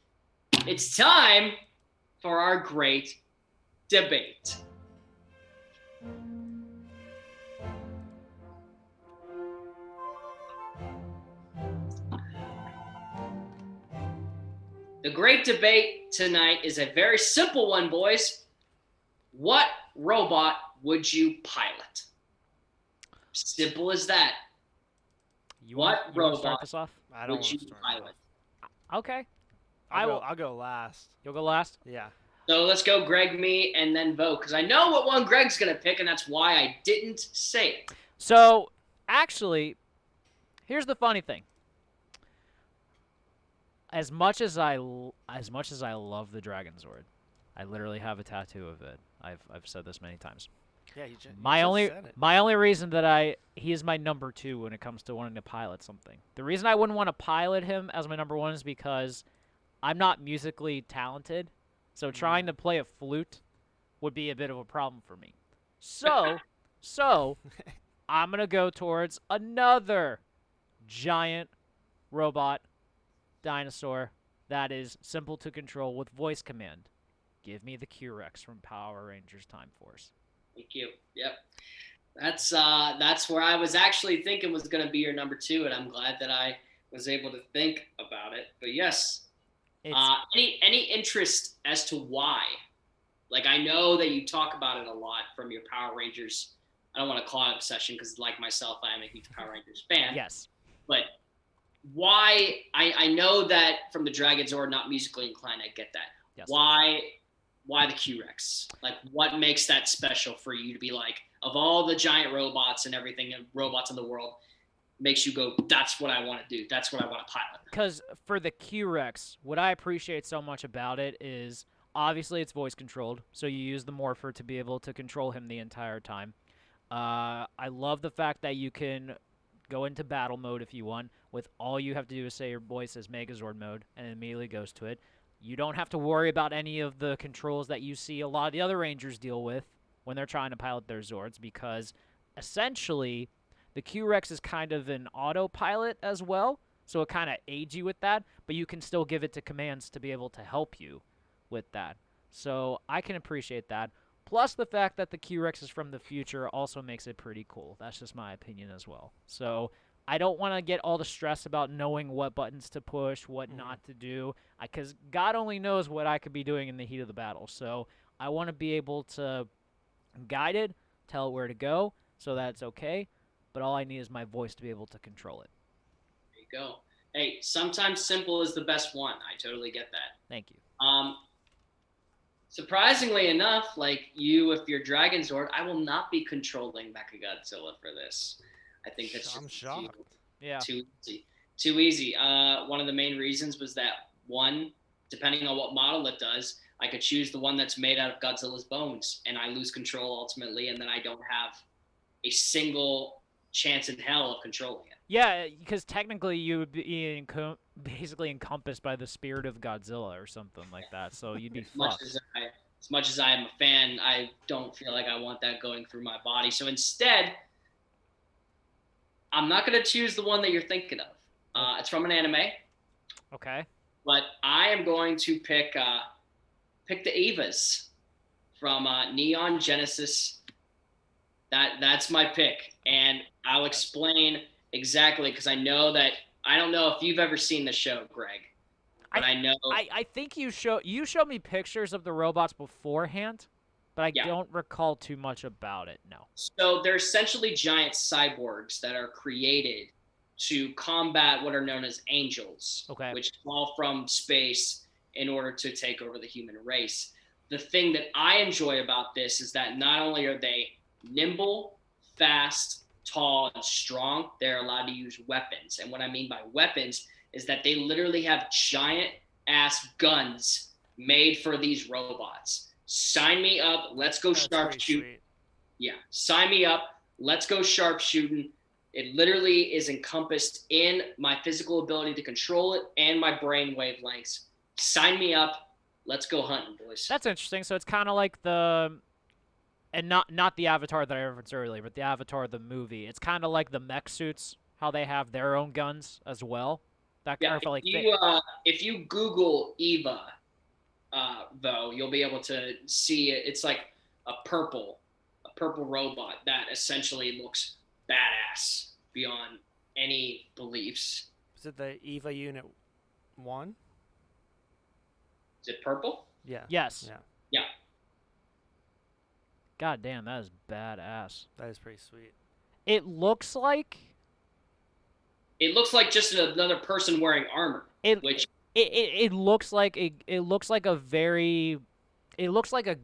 It's time for our great debate. The great debate tonight is a very simple one, boys. What robot would you pilot? Simple as that. What
You wanna start
robot
this off?
I don't
would
want
you
to start.
pilot?
Okay.
I'll go last.
You'll go last?
Yeah.
So let's go Greg, me, and then vote, because I know what one Greg's going to pick, and that's why I didn't say it.
So, actually, here's the funny thing. As much as I love the Dragon Zord, I literally have a tattoo of it. I've said this many times.
Yeah. You just
My
said it.
only reason that he is my number 2 when it comes to wanting to pilot something. The reason I wouldn't want to pilot him as my number 1 is because I'm not musically talented, so trying to play a flute would be a bit of a problem for me. So I'm gonna go towards another giant robot dinosaur that is simple to control with voice command. Give me the Q-Rex from Power Rangers Time Force.
Thank you. Yep. That's where I was actually thinking was going to be your number 2, and I'm glad that I was able to think about it. But yes, any interest as to why? Like, I know that you talk about it a lot from your Power Rangers. I don't want to call it obsession, because like myself, I am a huge Power Rangers fan.
Yes.
But why? I know that from the Dragon Zord, not musically inclined. I get that.
Yes.
Why the Q-Rex? Like, what makes that special for you to be like, of all the giant robots and everything and robots in the world, makes you go, that's what I want to do. That's what I want to pilot.
Because for the Q-Rex, what I appreciate so much about it is, obviously it's voice controlled, so you use the morpher to be able to control him the entire time. I love the fact that you can go into battle mode if you want, with all you have to do is say your voice is Megazord mode, and it immediately goes to it. You don't have to worry about any of the controls that you see a lot of the other Rangers deal with when they're trying to pilot their Zords, because essentially the Q-Rex is kind of an autopilot as well. so it kind of aids you with that, but you can still give it to commands to be able to help you with that. So I can appreciate that. Plus the fact that the Q-Rex is from the future also makes it pretty cool. That's just my opinion as well. So I don't want to get all the stress about knowing what buttons to push, what not to do, because God only knows what I could be doing in the heat of the battle. So I want to be able to guide it, tell it where to go, so that it's okay, but all I need is my voice to be able to control it.
There you go. Hey, sometimes simple is the best one. I totally get that.
Thank you.
Surprisingly enough, like you, if you're Dragon Zord, I will not be controlling Mechagodzilla for this. I think that's
I'm
just
shocked.
too easy. Too easy. One of the main reasons was that one, depending on what model it does, I could choose the one that's made out of Godzilla's bones, and I lose control ultimately, and then I don't have a single chance in hell of controlling it.
Yeah, because technically you would be basically encompassed by the spirit of Godzilla or something like that, so you'd be fucked.
As much as I am a fan, I don't feel like I want that going through my body. So instead, I'm not going to choose the one that you're thinking of. It's from an anime.
Okay.
But I am going to pick the Evas from Neon Genesis. That's my pick, and I'll explain exactly, because I know that I don't know if you've ever seen the show, Greg, but I know
I think you showed me pictures of the robots beforehand, but I don't recall too much about it. No.
So they're essentially giant cyborgs that are created to combat what are known as angels, which fall from space in order to take over the human race. The thing that I enjoy about this is that not only are they nimble, fast, tall, and strong, they're allowed to use weapons. And what I mean by weapons is that they literally have giant ass guns made for these robots. Sign me up. Let's go sharpshooting. Yeah, sign me up. Let's go sharpshooting. It literally is encompassed in my physical ability to control it and my brain wavelengths. Sign me up. Let's go hunting, boys.
That's interesting. So it's kind of like and not the Avatar that I referenced earlier, but the Avatar the movie. It's kind of like the mech suits, how they have their own guns as well. That kind of like
if you Google Eva, though, you'll be able to see it. It's like a purple robot that essentially looks badass beyond any beliefs.
Is it the Eva Unit 1?
Is it purple?
Yeah.
Yes.
Yeah.
God damn, that is badass.
That is pretty sweet.
It looks like
just another person wearing armor.
It looks like a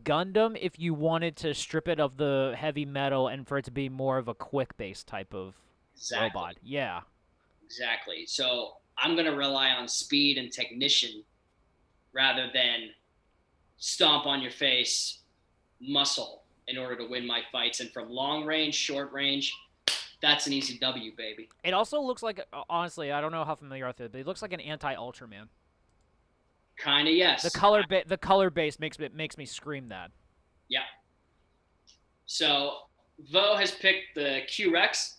Gundam if you wanted to strip it of the heavy metal and for it to be more of a quick base type of robot. Yeah.
Exactly. So I'm gonna rely on speed and technician rather than stomp on your face muscle in order to win my fights. And from long range, short range, that's an easy W, baby.
It also looks like, honestly, I don't know how familiar with it, but it looks like an anti-Ultraman.
Kinda, yes.
The color base makes me scream that.
Yeah. So Vo has picked the Q-Rex.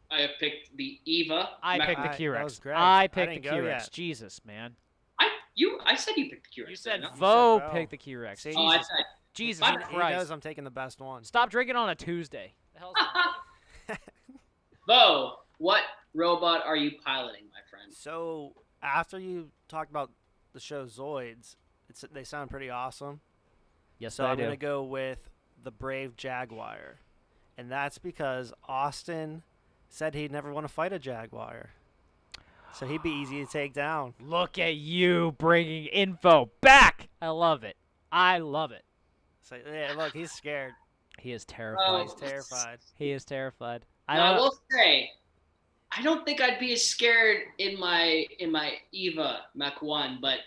I have picked the Eva.
I picked the Q-Rex.
I
picked the Q-Rex. Jesus, man.
I said you picked the Q-Rex.
You said
no?
Vo picked the Q-Rex.
Oh, I said.
Jesus
He
Christ.
knows I'm taking the best one.
Stop drinking on a Tuesday. The hell's wrong with you?
Vo, what robot are you piloting, my friend?
So after you talked about the show Zoids, they sound pretty awesome.
Yes,
so I'm going to go with the Brave Jaguar. And that's because Austin said he'd never want to fight a Jaguar. So he'd be easy to take down.
Look at you bringing info back. I love it. I love it.
So yeah, look, he's scared.
He is terrified.
He's terrified.
He is terrified.
I will say, I don't think I'd be as scared in my Eva Mach 1, but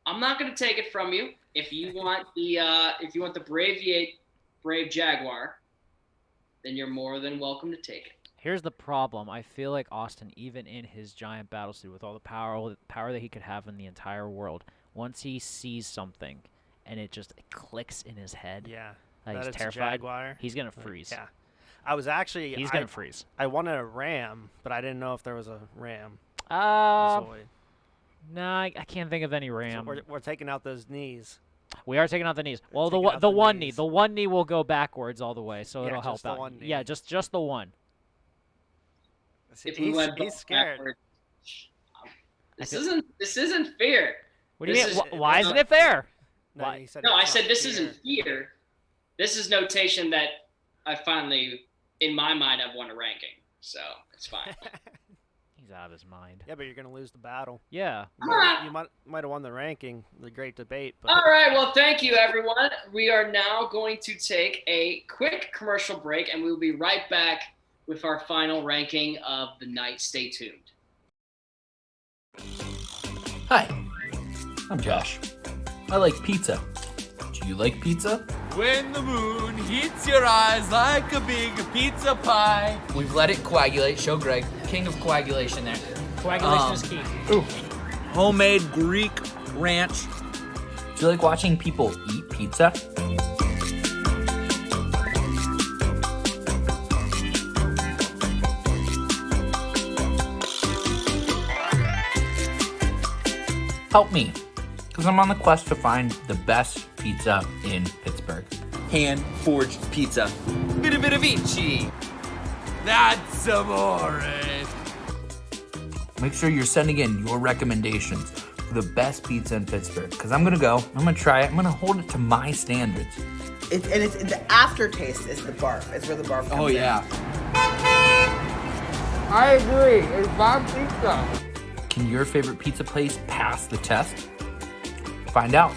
I'm not going to take it from you. If you want the Brave Jaguar, then you're more than welcome to take it.
Here's the problem. I feel like Austin, even in his giant battlesuit with all the power that he could have in the entire world, once he sees something and it just clicks in his head, he's terrified, he's going to freeze.
Yeah. I was actually...
He's going to freeze.
I wanted a ram, but I didn't know if there was a ram. Zoid.
No, I can't think of any
So
RAM.
we're taking out those knees.
We are taking out the knees. Well,
taking out
the
the
one knee,
knees.
the one knee will go backwards all the way, so
Yeah,
it'll help
just the
out.
one knee.
Yeah, just the one.
If we went
He's scared.
backward, this isn't fair.
What do you
This
mean?
is-
Why isn't it fair?
No,
Why?
he said
No, I
it's
said
not
this
fear.
isn't fear. This is notation that I finally, in my mind, I've won a ranking, so it's fine.
He's out of his mind.
Yeah, but you're gonna lose the battle.
Yeah.
Alright.
You might have won the ranking, the great debate. But
All right, well, thank you, everyone. We are now going to take a quick commercial break, and we will be right back with our final ranking of the night. Stay tuned.
Hi, I'm Josh. I like pizza. Do you like pizza?
When the moon heats your eyes like a big pizza pie.
We've let it coagulate. Show Greg, king of coagulation there.
Coagulation is key.
Homemade Greek ranch.
Do you like watching people eat pizza? Help me, because I'm on the quest to find the best pizza in Pittsburgh.
Hand-forged pizza. Bit of Vici. That's amore.
Make sure you're sending in your recommendations for the best pizza in Pittsburgh, because I'm gonna go, I'm gonna try it, I'm gonna hold it to my standards.
It's the aftertaste is the barf. It's where the barf comes
Oh
in.
yeah. I agree. It's bomb pizza.
Can your favorite pizza place pass the test? Find out.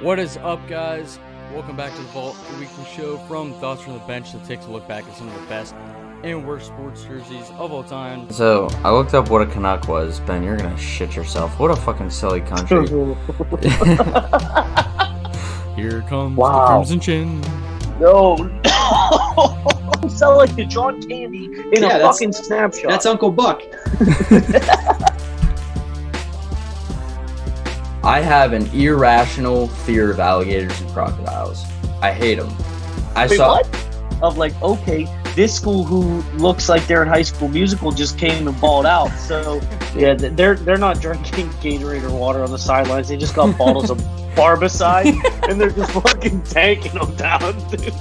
What is up, guys? Welcome back to the Vault, a weekly show from Thoughts from the Bench that takes a look back at some of the best and worst sports jerseys of all time.
So, I looked up what a Canuck was. Ben, you're gonna shit yourself. What a fucking silly country.
Here comes the
Wow.
Crimson Chin.
No, you sound like the John Candy in a fucking snapshot.
That's Uncle Buck.
I have an irrational fear of alligators and crocodiles. I hate them.
Wait, what? Of like, okay, this school who looks like they're in High School Musical just came and balled out. So yeah, they're not drinking Gatorade or water on the sidelines. They just got bottles of Barbicide and they're just fucking tanking them down, dude.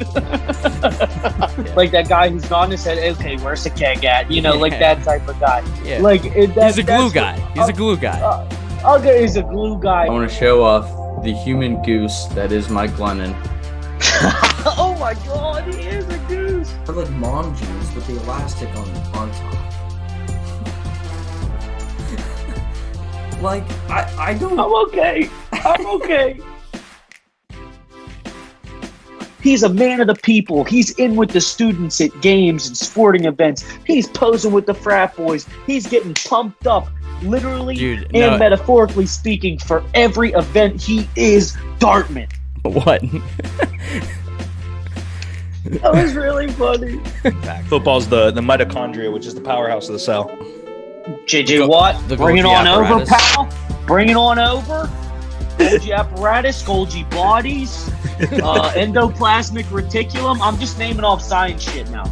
Like that guy who's gone and said, "Okay, where's the keg at?" You know, like that type of guy.
Yeah.
Like
He's a glue guy. He's a glue guy.
Okay, he's a glue guy.
I want to show off the human goose that is Mike Glennon.
Oh my god, he is a goose!
They're like mom jeans with the elastic on top. Like, I don't...
I'm okay. I'm okay. He's a man of the people. He's in with the students at games and sporting events. He's posing with the frat boys. He's getting pumped up, literally
Dude,
and
no.
metaphorically speaking, for every event. He is Dartmouth.
What?
That was really funny.
Football's the mitochondria, which is the powerhouse of the cell.
JJ Watt,
the
bring it
Golgi
on over,
apparatus.
pal. Bring it on over. Golgi apparatus, Golgi bodies, endoplasmic reticulum. I'm just naming off science shit now.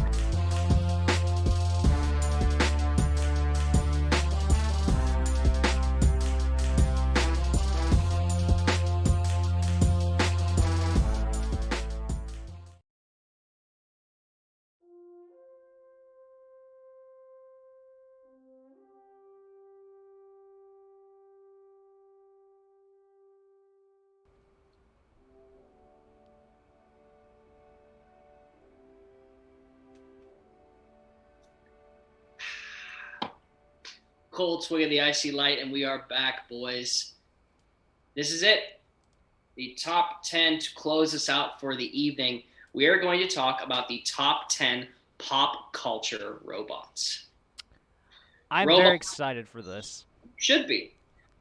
Cold swig of the icy light, and we are back, boys. This is it. The top 10 to close us out for the evening. We are going to talk about the top 10 pop culture robots.
I'm very excited for this.
Should be.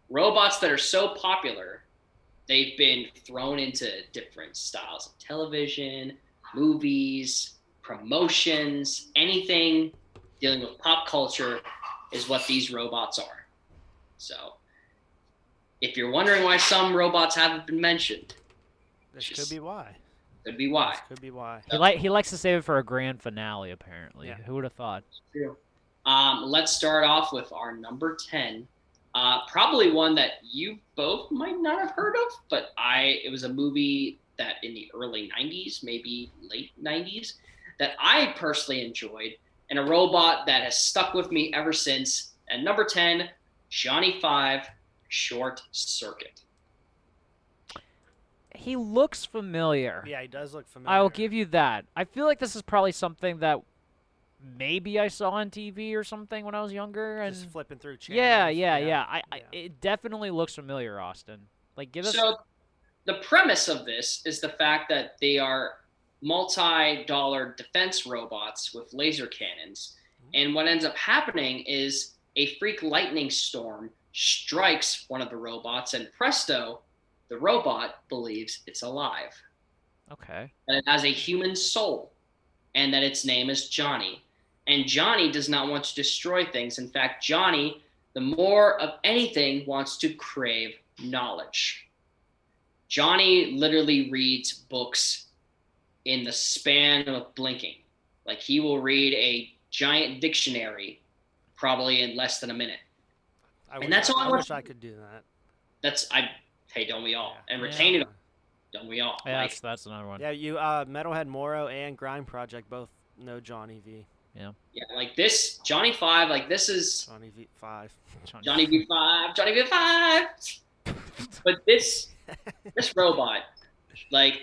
Robots that are so popular, they've been thrown into different styles of television, movies, promotions, anything dealing with pop culture is what these robots are. So if you're wondering why some robots haven't been mentioned,
This could be why.
Could be why.
This could be why.
He likes to save it for a grand finale, apparently.
Yeah.
Who would have thought?
True. Let's start off with our number 10. Probably one that you both might not have heard of, but it was a movie that in the early 90s, maybe late 90s, that I personally enjoyed, and a robot that has stuck with me ever since. At number 10, Johnny 5, Short Circuit.
He looks familiar.
Yeah, he does look familiar.
I will give you that. I feel like this is probably something that maybe I saw on TV or something when I was younger. And
just flipping through channels.
Yeah. It definitely looks familiar, Austin. Like, give us.
So, the premise of this is the fact that they are multi-dollar defense robots with laser cannons, and what ends up happening is a freak lightning storm strikes one of the robots, and presto, the robot believes it's alive.
Okay.
And it has a human soul, and that its name is Johnny. And Johnny does not want to destroy things. In fact, Johnny, the more of anything, wants to crave knowledge. Johnny literally reads books in the span of blinking. Like, he will read a giant dictionary probably in less than a minute.
I wish I could do that.
Hey, don't we all? And retain it. Don't we all?
Yeah, that's another one.
Yeah, Metalhead Moro and Grind Project both know Johnny V.
Yeah.
Yeah, like this Johnny 5, like this is
Johnny V5.
Johnny V5, Johnny V5. But this robot, like,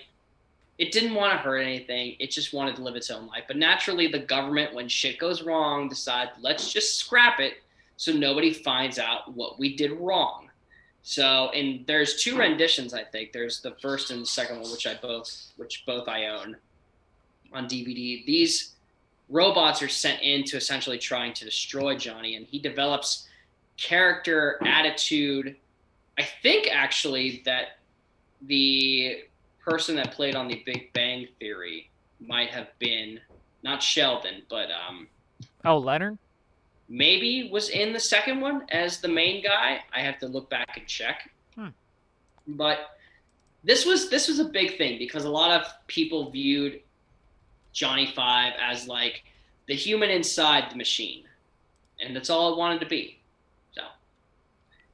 it didn't want to hurt anything. It just wanted to live its own life. But naturally, the government, when shit goes wrong, decide, let's just scrap it so nobody finds out what we did wrong. So, and there's two renditions, I think. There's the first and the second one, which both I own on DVD. These robots are sent in to essentially trying to destroy Johnny, and he develops character, attitude. I think actually that the person that played on the Big Bang Theory might have been not Sheldon, but
Leonard?
Maybe was in the second one as the main guy. I have to look back and check. But this was a big thing because a lot of people viewed Johnny 5 as like the human inside the machine, and that's all it wanted to be. So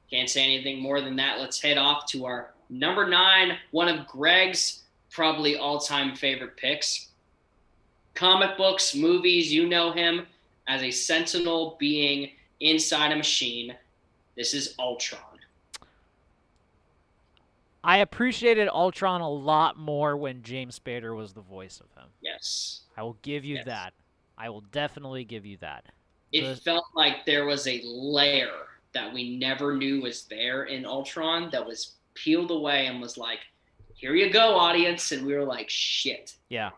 can't say anything more than that. Let's head off to our number 9, one of Greg's probably all-time favorite picks. Comic books, movies, you know him as a sentinel being inside a machine. This is Ultron.
I appreciated Ultron a lot more when James Spader was the voice of him.
Yes.
I will give you that. I will definitely give you that.
It felt like there was a layer that we never knew was there in Ultron that was peeled away and was like, here you go, audience. And we were like, shit.
Yeah.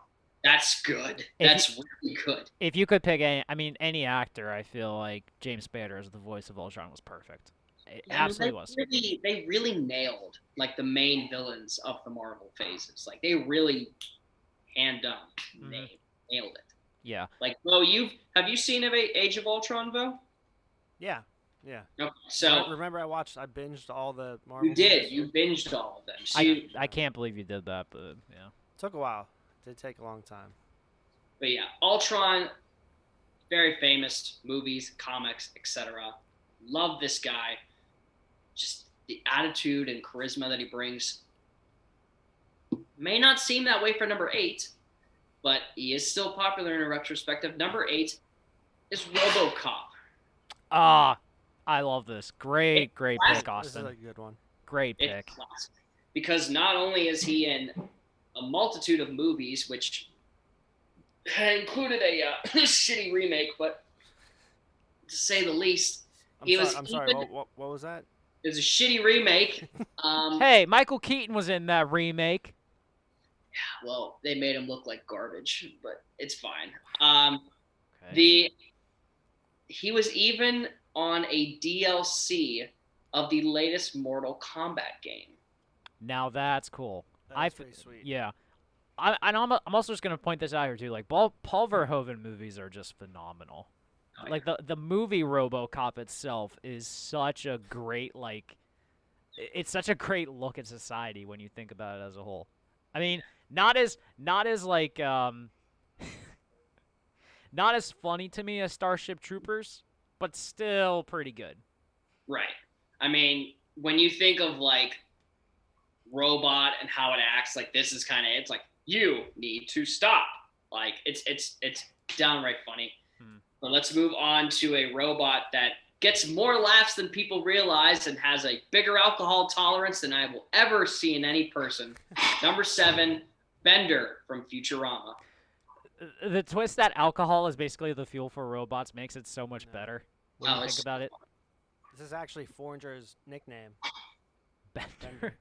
That's good. That's really good.
If you could pick any actor, I feel like James Spader as the voice of Ultron was perfect. It absolutely was.
They really nailed like the main villains of the Marvel phases. Like they really nailed it.
Yeah.
Like, Bo, have you seen Age of Ultron, Bo?
Yeah.
Okay, so
remember I binged all the Marvel.
You did. You binged all of them. So
I can't believe you did that, but yeah.
Took a while. Did take a long time.
But yeah, Ultron, very famous movies, comics, etc. Love this guy. Just the attitude and charisma that he brings. May not seem that way for number 8, but he is still popular in a retrospective. Number 8 is RoboCop.
I love this. Great pick, Austin.
This is a good one.
Great pick.
It's classic. Because not only is he in a multitude of movies, which included a shitty remake, but to say the least,
I'm sorry. What was that?
It was a shitty remake.
Hey, Michael Keaton was in that remake.
Well, they made him look like garbage, but it's fine. He was even on a DLC of the latest Mortal Kombat game.
Now that's cool.
That's pretty sweet.
Yeah. I'm also just gonna point this out here too. Like Paul Verhoeven movies are just phenomenal.
Oh,
Like the movie RoboCop itself is such a great it's such a great look at society when you think about it as a whole. I mean, not as like not as funny to me as Starship Troopers, but still pretty good.
Right. I mean, when you think of like robot and how it acts, like this is kind of, it's like, you need to stop. Like it's downright funny. But let's move on to a robot that gets more laughs than people realize and has a bigger alcohol tolerance than I will ever see in any person. Number 7, Bender from Futurama.
The twist that alcohol is basically the fuel for robots makes it so much better when you think about it.
This is actually Foringer's nickname.
Bender.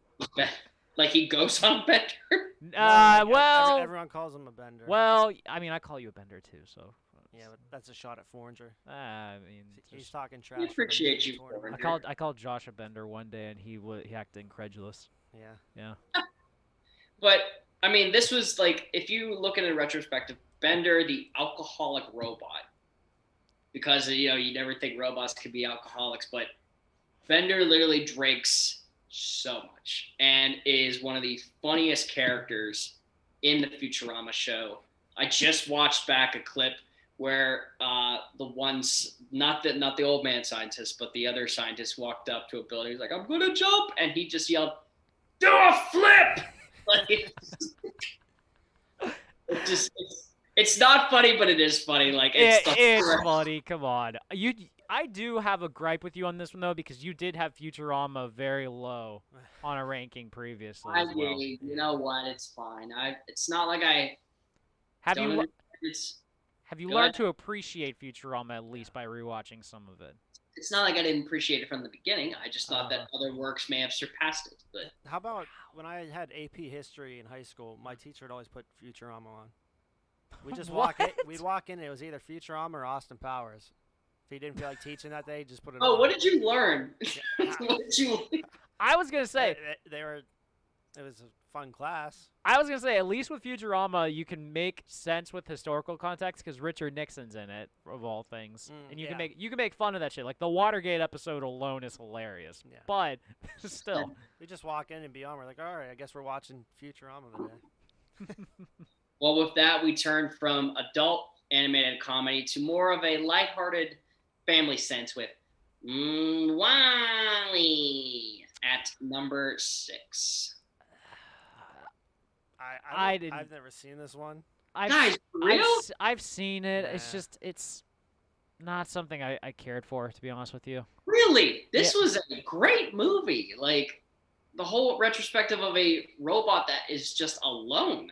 Like he goes on Bender?
Well...
Everyone calls him a Bender.
Well, I mean, I call you a Bender too, so...
Yeah, but that's a shot at Foringer.
I mean,
he's talking trash.
We appreciate you, Foringer.
I called Josh a Bender one day, and he acted incredulous.
Yeah.
But I mean, this was like, if you look at it in retrospective, Bender, the alcoholic robot, because you never think robots could be alcoholics, but Bender literally drinks so much and is one of the funniest characters in the Futurama show. I just watched back a clip where the ones, not the old man scientist, but the other scientist walked up to a building. He's like, "I'm gonna jump," and he just yelled, "Do a flip!" Like, it's not funny, but it is funny. Like
it's funny. Come on, I do have a gripe with you on this one though, because you did have Futurama very low on a ranking previously. As well.
You know what? It's fine. It's not like I.
Have you learned to appreciate Futurama at least by rewatching some of it?
It's not like I didn't appreciate it from the beginning. I just thought that other works may have surpassed it. But
how about when I had AP history in high school, my teacher would always put Futurama on. We just we'd walk in, and it was either Futurama or Austin Powers. If he didn't feel like teaching that day, just put it on.
Oh, what did you learn? What did you learn?
I was going to say
it was a fun class.
I was gonna say, at least with Futurama, you can make sense with historical context because Richard Nixon's in it, of all things, and you can make fun of that shit. Like the Watergate episode alone is hilarious, but still,
we just walk in and be on. We're like, all right, I guess we're watching Futurama today.
Well, with that, we turn from adult animated comedy to more of a lighthearted family sense with Wally at number 6.
I've never seen this one.
I've seen it.
Yeah.
It's not something I cared for, to be honest with you.
Really? This was a great movie. Like, the whole retrospective of a robot that is just alone.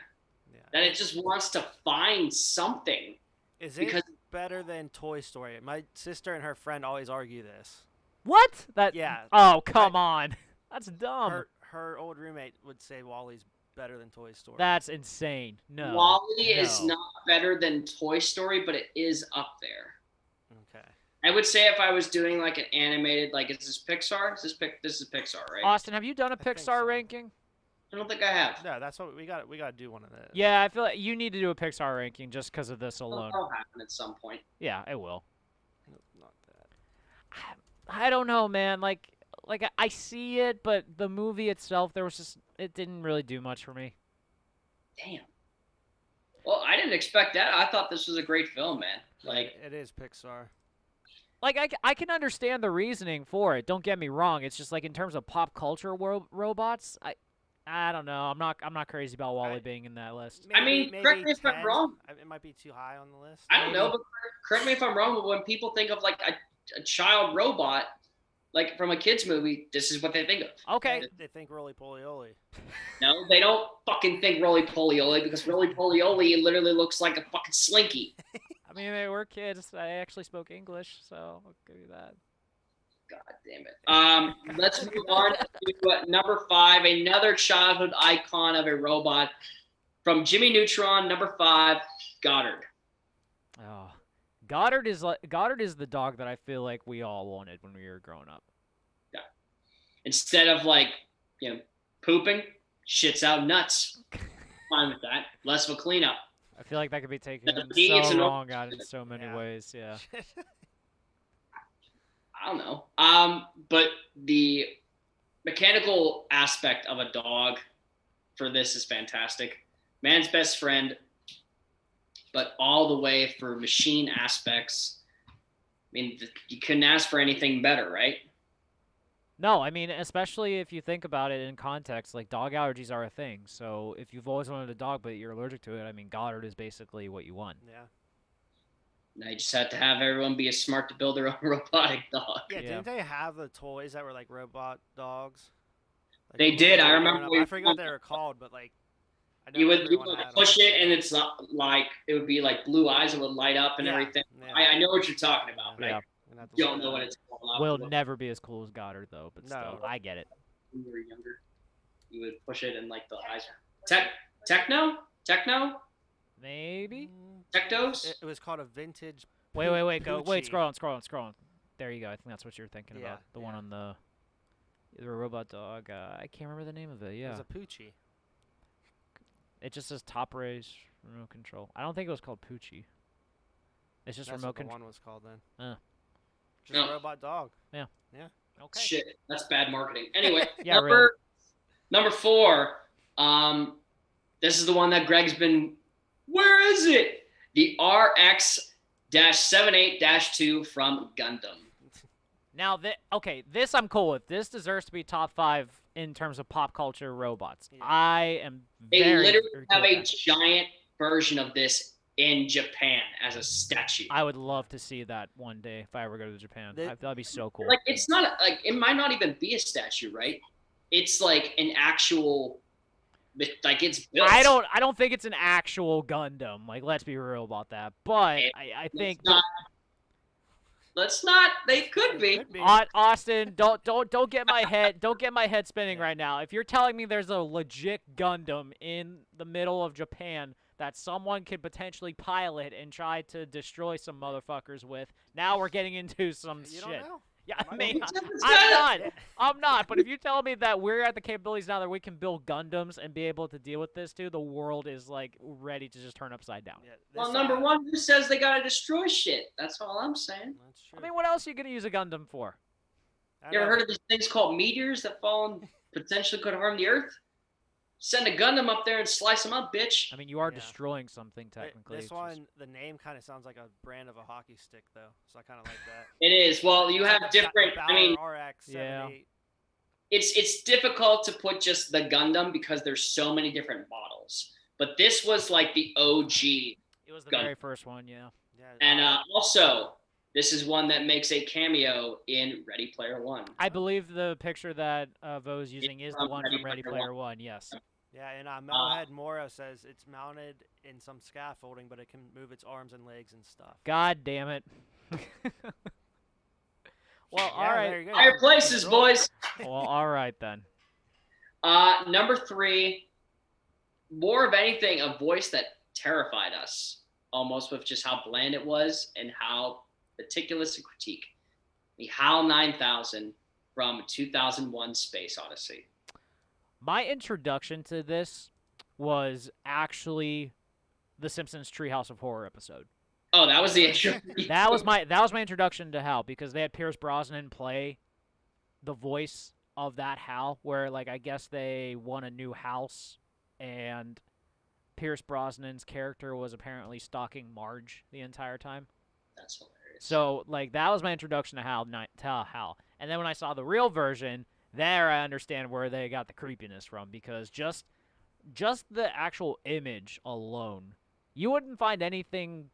Yeah. That it just wants to find something.
Is it better than Toy Story? My sister and her friend always argue this.
What?
Yeah.
Oh, come on. That's dumb.
Her old roommate would say Wally's better than Toy Story.
That's insane. No.
Wally is not better than Toy Story, but it is up there.
Okay.
I would say if I was doing like an animated, like, is this Pixar? This is Pixar, right?
Austin, have you done a Pixar ranking?
I don't think I have.
No, that's what we got. We got to do one of those.
Yeah, I feel like you need to do a Pixar ranking just because of this alone.
That'll happen at some point.
Yeah, it will.
Not that.
I don't know, man. Like I see it, but the movie itself, it didn't really do much for me.
Damn. Well, I didn't expect that. I thought this was a great film, man. Like,
it is Pixar.
Like, I can understand the reasoning for it. Don't get me wrong. It's just like in terms of pop culture robots, I don't know. I'm not crazy about Wally being in that list.
Maybe correct me if I'm wrong.
It might be too high on the list.
I don't know, but correct me if I'm wrong. But when people think of like a child robot, like from a kids movie, this is what they think of.
Okay.
They think Roly Poly Oly.
No, they don't fucking think Roly Poly Oly because Roly Poly Oly literally looks like a fucking Slinky.
I mean, they were kids. I actually spoke English, so I'll give you that.
God damn it. Let's move on to number 5, another childhood icon of a robot from Jimmy Neutron. Number 5, Goddard.
Oh, Goddard is the dog that I feel like we all wanted when we were growing up.
Yeah. Instead of like, pooping, shits out nuts. fine with that. Less of a cleanup.
I feel like that could be taken
It's
so
an
wrong out in so many ways. Yeah.
I don't know. But the mechanical aspect of a dog for this is fantastic. Man's best friend, but all the way for machine aspects. I mean, you couldn't ask for anything better, right?
No, I mean, especially if you think about it in context, like dog allergies are a thing. So if you've always wanted a dog but you're allergic to it, I mean, Goddard is basically what you want.
Yeah.
Now you just have to have everyone be as smart to build their own robotic dog.
Yeah, didn't they have the toys that were like robot dogs? Like,
They did. I remember.
I forget what they were called, but like, I know
you would
everyone had
push
them.
it, and it's not like it would be like blue eyes that would light up and everything.
Yeah.
I know what you're talking about, but
Yeah.
I don't know what it's called.
Will never be as cool as Goddard though, but
No.
still, I get it.
When you were younger, you would push it, and like the eyes. Techno,
Maybe.
Technos.
It was called a vintage.
Wait, go. Wait,
Poochie.
scroll on. There you go. I think that's what you're thinking
Yeah,
about. The one on the robot dog. I can't remember the name of it.
It
Yeah.
was a Poochie.
It just says top race remote control. I don't think it was called Poochie. It's just
That's
remote
what the
control.
one was called then. Just
No.
a robot dog.
Yeah.
Yeah.
Okay.
Shit, that's bad marketing. Anyway,
Yeah,
number 4. This is the one that Greg's been. Where is it? The RX-78-2 from Gundam.
Now, this I'm cool with. This deserves to be top 5 in terms of pop culture robots.
Yeah.
I am
They
very,
literally
very
have
cool
a
with that.
giant version of this in Japan as a statue.
I would love to see that one day if I ever go to Japan. That'd be so cool.
Like, it's not like it might not even be a statue, right? It's like an actual, like it's built.
I don't think it's an actual Gundam. Like, let's be real about that. But I think
Let's not. They could be.
Austin, don't get my head spinning right now. If you're telling me there's a legit Gundam in the middle of Japan that someone could potentially pilot and try to destroy some motherfuckers with, now we're getting into some
You
shit.
don't know.
Yeah, I
Might
mean,
be.
I'm not. But if you tell me that we're at the capabilities now that we can build Gundams and be able to deal with this too, the world is like ready to just turn upside down.
Yeah,
Well, number 1, who says they gotta destroy shit? That's all I'm saying.
That's true.
I mean, what else are you gonna use a Gundam for?
You ever heard of these things called meteors that fall and potentially could harm the Earth? Send a Gundam up there and slice them up, bitch.
I mean, you are
Yeah.
destroying something technically.
This
it's just-
one, the name kind of sounds like a brand of a hockey stick, though. So I kind of like that.
It is. Well, you have different. I mean,
RX
Yeah.
78.
it's difficult to put just the Gundam because there's so many different models. But this was like the OG.
It was the
Gundam.
very first one, yeah.
Yeah.
And also, this is one that makes a cameo in Ready Player One.
I believe the picture that Vo is using is the
from
one
Ready
from Ready
Player
Player One. Yes.
Yeah, and Metalhead Moro says it's mounted in some scaffolding, but it can move its arms and legs and stuff.
God damn it. Well, all
There
right.
you go.
Higher places, boys.
Well, all right then.
Number 3, more of anything, a voice that terrified us, almost with just how bland it was and how meticulous and critique. The HAL 9000 from 2001 Space Odyssey.
My introduction to this was actually the Simpsons Treehouse of Horror episode.
Oh, that was the intro.
That was my introduction to Hal, because they had Pierce Brosnan play the voice of that Hal, where like I guess they won a new house and Pierce Brosnan's character was apparently stalking Marge the entire time.
That's hilarious.
So like that was my introduction to Hal. And then when I saw the real version, there I understand where they got the creepiness from, because just the actual image alone, you wouldn't find anything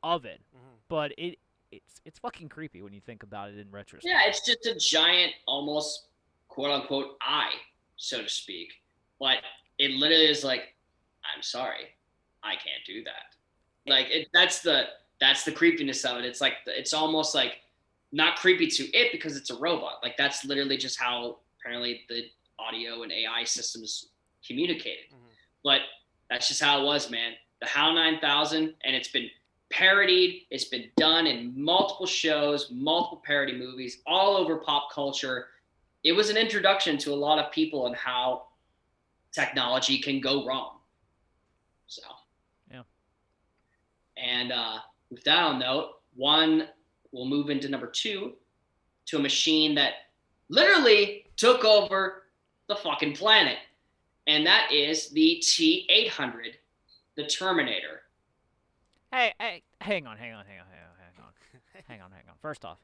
of it, but it's fucking creepy when you think about it in retrospect.
Yeah, it's just a giant, almost quote unquote eye, so to speak. But it literally is like, I'm sorry, I can't do that. Like that's the creepiness of it. It's like it's almost like not creepy to it because it's a robot. Like that's literally just how apparently the audio and AI systems communicated. But that's just how it was, man. The HAL 9000, and it's been parodied. It's been done in multiple shows, multiple parody movies, all over pop culture. It was an introduction to a lot of people on how technology can go wrong. So.
Yeah.
And with that on note, we'll move into number 2 to a machine that literally took over the fucking planet. And that is the T-800, the Terminator.
Hey, hang on. First off,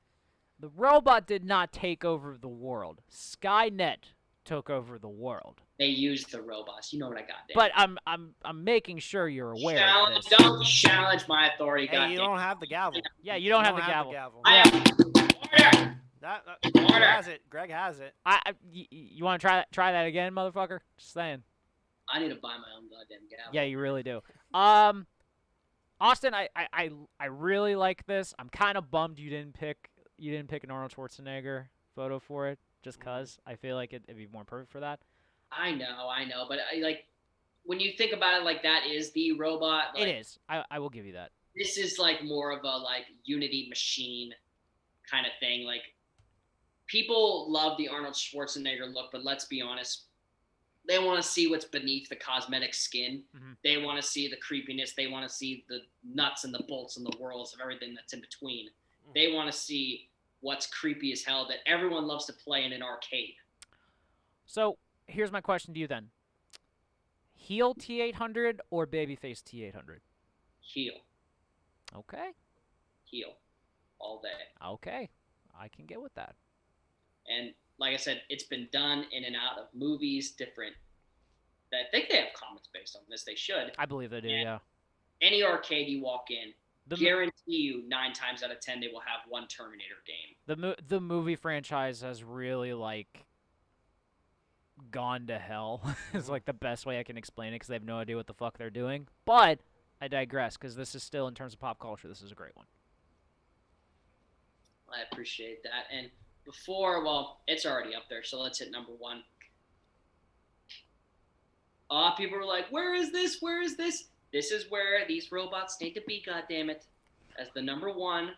the robot did not take over the world. Skynet took over the world.
They used the robots. You know what I got, Dave.
But I'm making sure you're aware of this.
Don't challenge my authority,
Hey, you don't have the gavel.
Yeah, you don't have the gavel.
I am
Greg has it. Greg has it.
You want to try that again, motherfucker? Just saying.
I need to buy my own goddamn gavel.
Yeah, you really do. Austin, I really like this. I'm kind of bummed you didn't pick an Arnold Schwarzenegger photo for it, just cause I feel like it'd be more perfect for that.
I know, but when you think about it, like that is the robot. Like,
it is. I will give you that.
This is like more of a like Unity machine kind of thing. Like people love the Arnold Schwarzenegger look, but let's be honest. They want to see what's beneath the cosmetic skin.
Mm-hmm.
They want to see the creepiness. They want to see the nuts and the bolts and the whirls of everything that's in between. Mm-hmm. They want to see what's creepy as hell that everyone loves to play in an arcade.
So here's my question to you then. Heel T-800 or babyface T-800?
Heel.
Okay.
Heel. All day.
Okay. I can get with that.
And like I said, it's been done in and out of movies, different. I think they have comics based on this. They should.
I believe they do,
and
yeah.
Any arcade you walk in, guarantee you 9 times out of 10 they will have one Terminator game.
The movie franchise has really, like, gone to hell. Is, like, the best way I can explain it because they have no idea what the fuck they're doing. But I digress because this is still, in terms of pop culture, this is a great one.
I appreciate that. And it's already up there, so let's hit number 1. People were like, where is this? Where is this? This is where these robots need to be, goddammit. As the number 1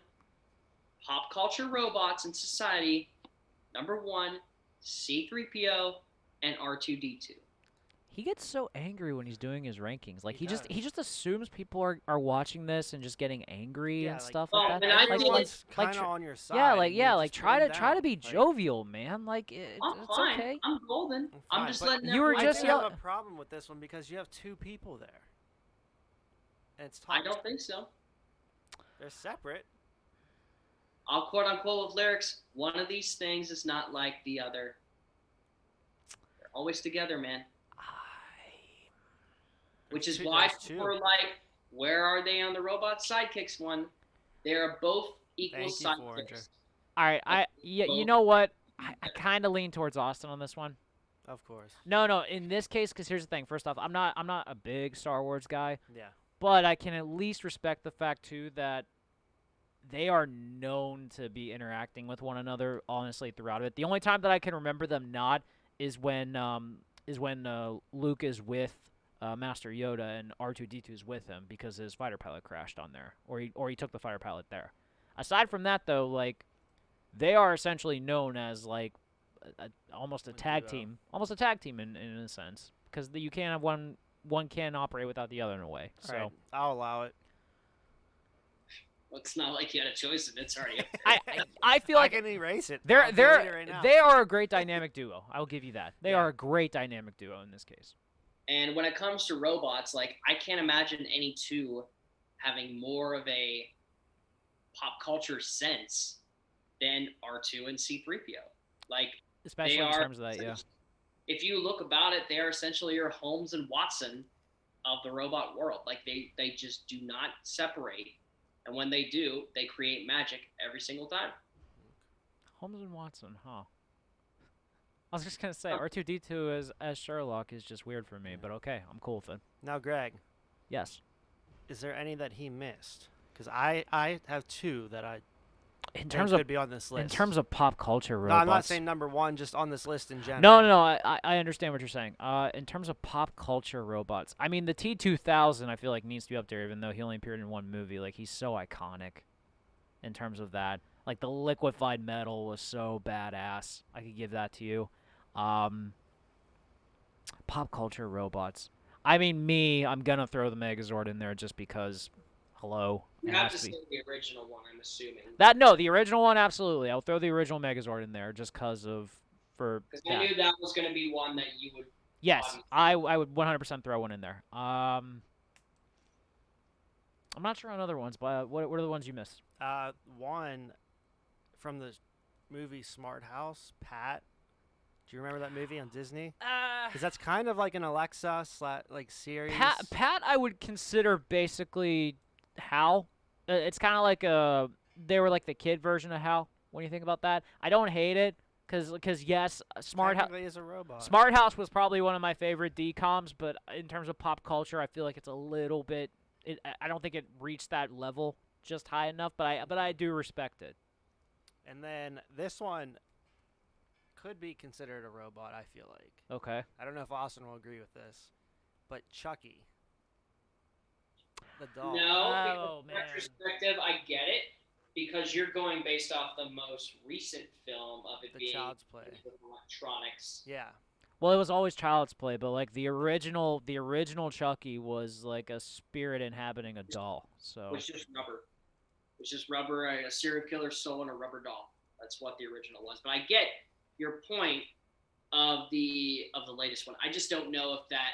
pop culture robots in society, number 1, C-3PO and R2-D2.
He gets so angry when he's doing his rankings. Like he just assumes people are watching this and just getting angry and stuff like that.
Everyone's kind of on your side.
Like try to be jovial, man. Like it's
fine.
okay.
I'm golden. I'm just letting
you were just
I have a problem with this one because you have 2 people there. And it's
I don't think so.
They're separate.
I'll quote unquote with lyrics. One of these things is not like the other. They're always together, man. Which is why people are like, where are they on the robot sidekicks one? They're both equal sidekicks.
All right, you know what? I kind of lean towards Austin on this one.
Of course.
No, in this case, because here's the thing. First off, I'm not a big Star Wars guy.
Yeah.
But I can at least respect the fact too that they are known to be interacting with one another, honestly, throughout it. The only time that I can remember them not is when Luke is with Master Yoda and R2-D2 is with him because his fighter pilot crashed on there, or he took the fighter pilot there. Aside from that, though, like they are essentially known as like almost a tag team in a sense, because you can't have one can operate without the other in a way. So
right, I'll allow it.
Well, it's not like you had a choice, and it's already up there.
I feel like
I can erase it.
They are a great dynamic duo. I will give you that. They are a great dynamic duo in this case.
And when it comes to robots, like I can't imagine any 2 having more of a pop culture sense than R2 and C-3PO. Like
especially in terms of that, yeah.
If you look about it, they are essentially your Holmes and Watson of the robot world. Like they just do not separate. And when they do, they create magic every single time.
Holmes and Watson, huh? I was just going to say, R2-D2 as Sherlock is just weird for me, but okay, I'm cool with it.
Now, Greg.
Yes.
Is there any that he missed? Because I have 2 that I
think could
be on this list.
In terms of pop culture robots.
No, I'm not saying number 1, just on this list in general.
No, I understand what you're saying. In terms of pop culture robots, I mean, the T-2000 I feel like needs to be up there, even though he only appeared in 1 movie. Like, he's so iconic in terms of that. Like, the liquefied metal was so badass. I could give that to you. Pop culture robots. I mean, I'm gonna throw the Megazord in there just because. Hello.
You
It
have
has
to
to
say
be.
the original one, I'm assuming.
The original one, absolutely. I'll throw the original Megazord in there just because for
Because
that.
I knew that was going to be one that you would.
Yes, I would 100% throw one in there. I'm not sure on other ones, but what are the ones you missed?
One from the movie Smart House, Pat. Do you remember that movie on Disney? Because that's kind of like an Alexa series.
Pat, I would consider basically Hal. It's kind of like they were like the kid version of Hal. When you think about that, I don't hate it because yes, Smart House
is a robot.
Smart House was probably one of my favorite DComs, but in terms of pop culture, I feel like it's a little bit. I don't think it reached that level just high enough, but I do respect it.
And then this one could be considered a robot, I feel like.
Okay.
I don't know if Austin will agree with this, but Chucky, the doll.
No, because in retrospective, I get it, because you're going based off the most recent film of it being
Child's Play
with electronics.
Yeah.
Well, it was always Child's Play, but like the original Chucky was like a spirit inhabiting a doll. So.
Which is rubber. It's just rubber. A serial killer stolen a rubber doll. That's what the original was. But I get your point of the latest one. I just don't know if that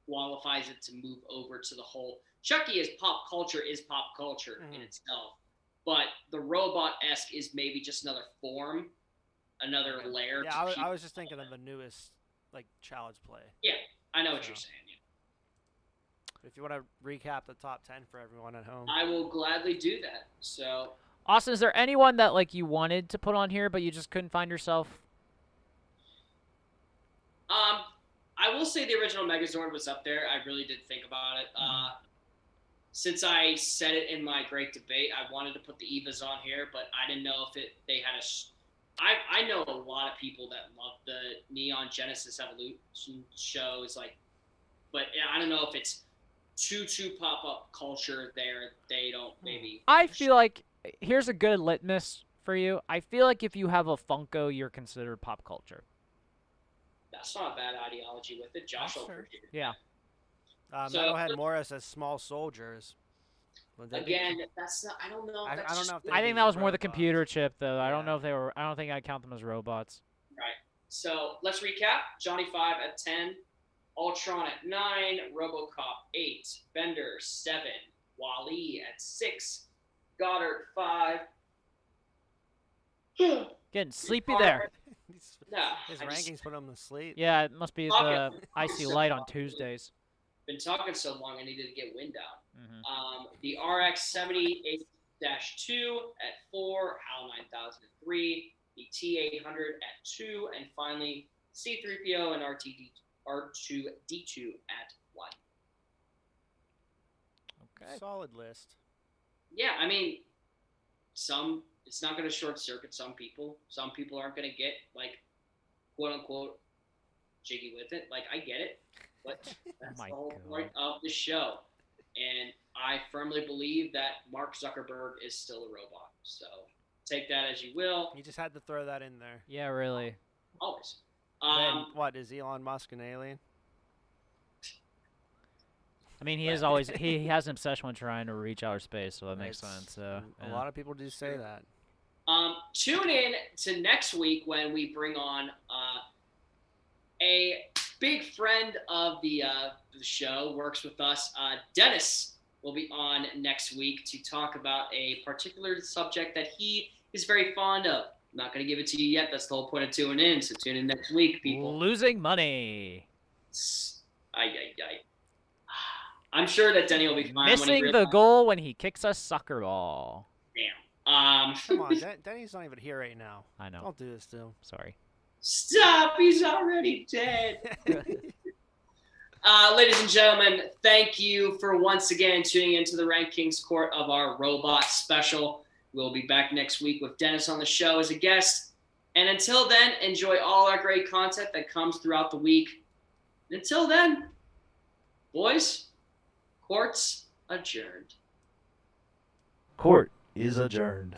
qualifies it to move over to the whole. Chucky is pop culture in itself, but the robot-esque is maybe just another form, another layer.
Yeah, I was just thinking of the newest, like Child's Play.
Yeah, I know what you're saying. Yeah.
If you want to recap the top 10 for everyone at home,
I will gladly do that. So,
Austin, is there anyone that like you wanted to put on here, but you just couldn't find yourself?
I will say the original Megazord was up there. I really did think about it. Since I said it in my great debate, I wanted to put the Evas on here, but I didn't know if they had I know a lot of people that love the Neon Genesis Evolution shows, but I don't know if it's too pop-up culture there. They don't maybe.
I feel like here's a good litmus for you. I feel like if you have a Funko, you're considered pop culture.
That's not a bad ideology with it. Josh will appreciate it.
Yeah.
Metalhead Morris as small soldiers.
Again, that's not. I don't know.
I don't know if
I think that was more the computer chip, though. Yeah. I don't know if they were. I don't think I'd count them as robots.
Right. So let's recap. Johnny 5 at 10, Ultron at 9, RoboCop 8, Bender 7, Wally at 6, Goddard 5.
Getting sleepy there.
His rankings put him to sleep.
Yeah, it must be the icy light on Tuesdays.
Been talking so long, I needed to get wind out. The RX 78-2 at 4, HAL 9000 at 3, the T800 at 2, and finally C3PO and R2D2 at 1.
Okay.
Solid list.
Yeah, I mean, it's not going to short circuit some people. Some people aren't going to get, quote unquote, jiggy with it. I get it. But that's the whole point of the show. And I firmly believe that Mark Zuckerberg is still a robot. So take that as you will.
You just had to throw that in there.
Yeah, really.
Always.
Then, what, is Elon Musk an alien?
I mean, he has an obsession with trying to reach outer space, so that makes sense.
A lot of people do say that.
Tune in to next week when we bring on a big friend of the show, works with us. Dennis will be on next week to talk about a particular subject that he is very fond of. I'm not going to give it to you yet. That's the whole point of tuning in. So tune in next week, people.
Losing money.
I'm sure that Denny will be fine.
Missing the goal when he kicks a soccer ball.
Damn.
Come on, Denny's not even here right now.
I know.
Don't do this to him.
Sorry.
Stop! He's already dead. Ladies and gentlemen, thank you for once again tuning into the RankKing's Court of our Robot Special. We'll be back next week with Dennis on the show as a guest. And until then, enjoy all our great content that comes throughout the week. Until then, boys, court's adjourned.
Court is adjourned.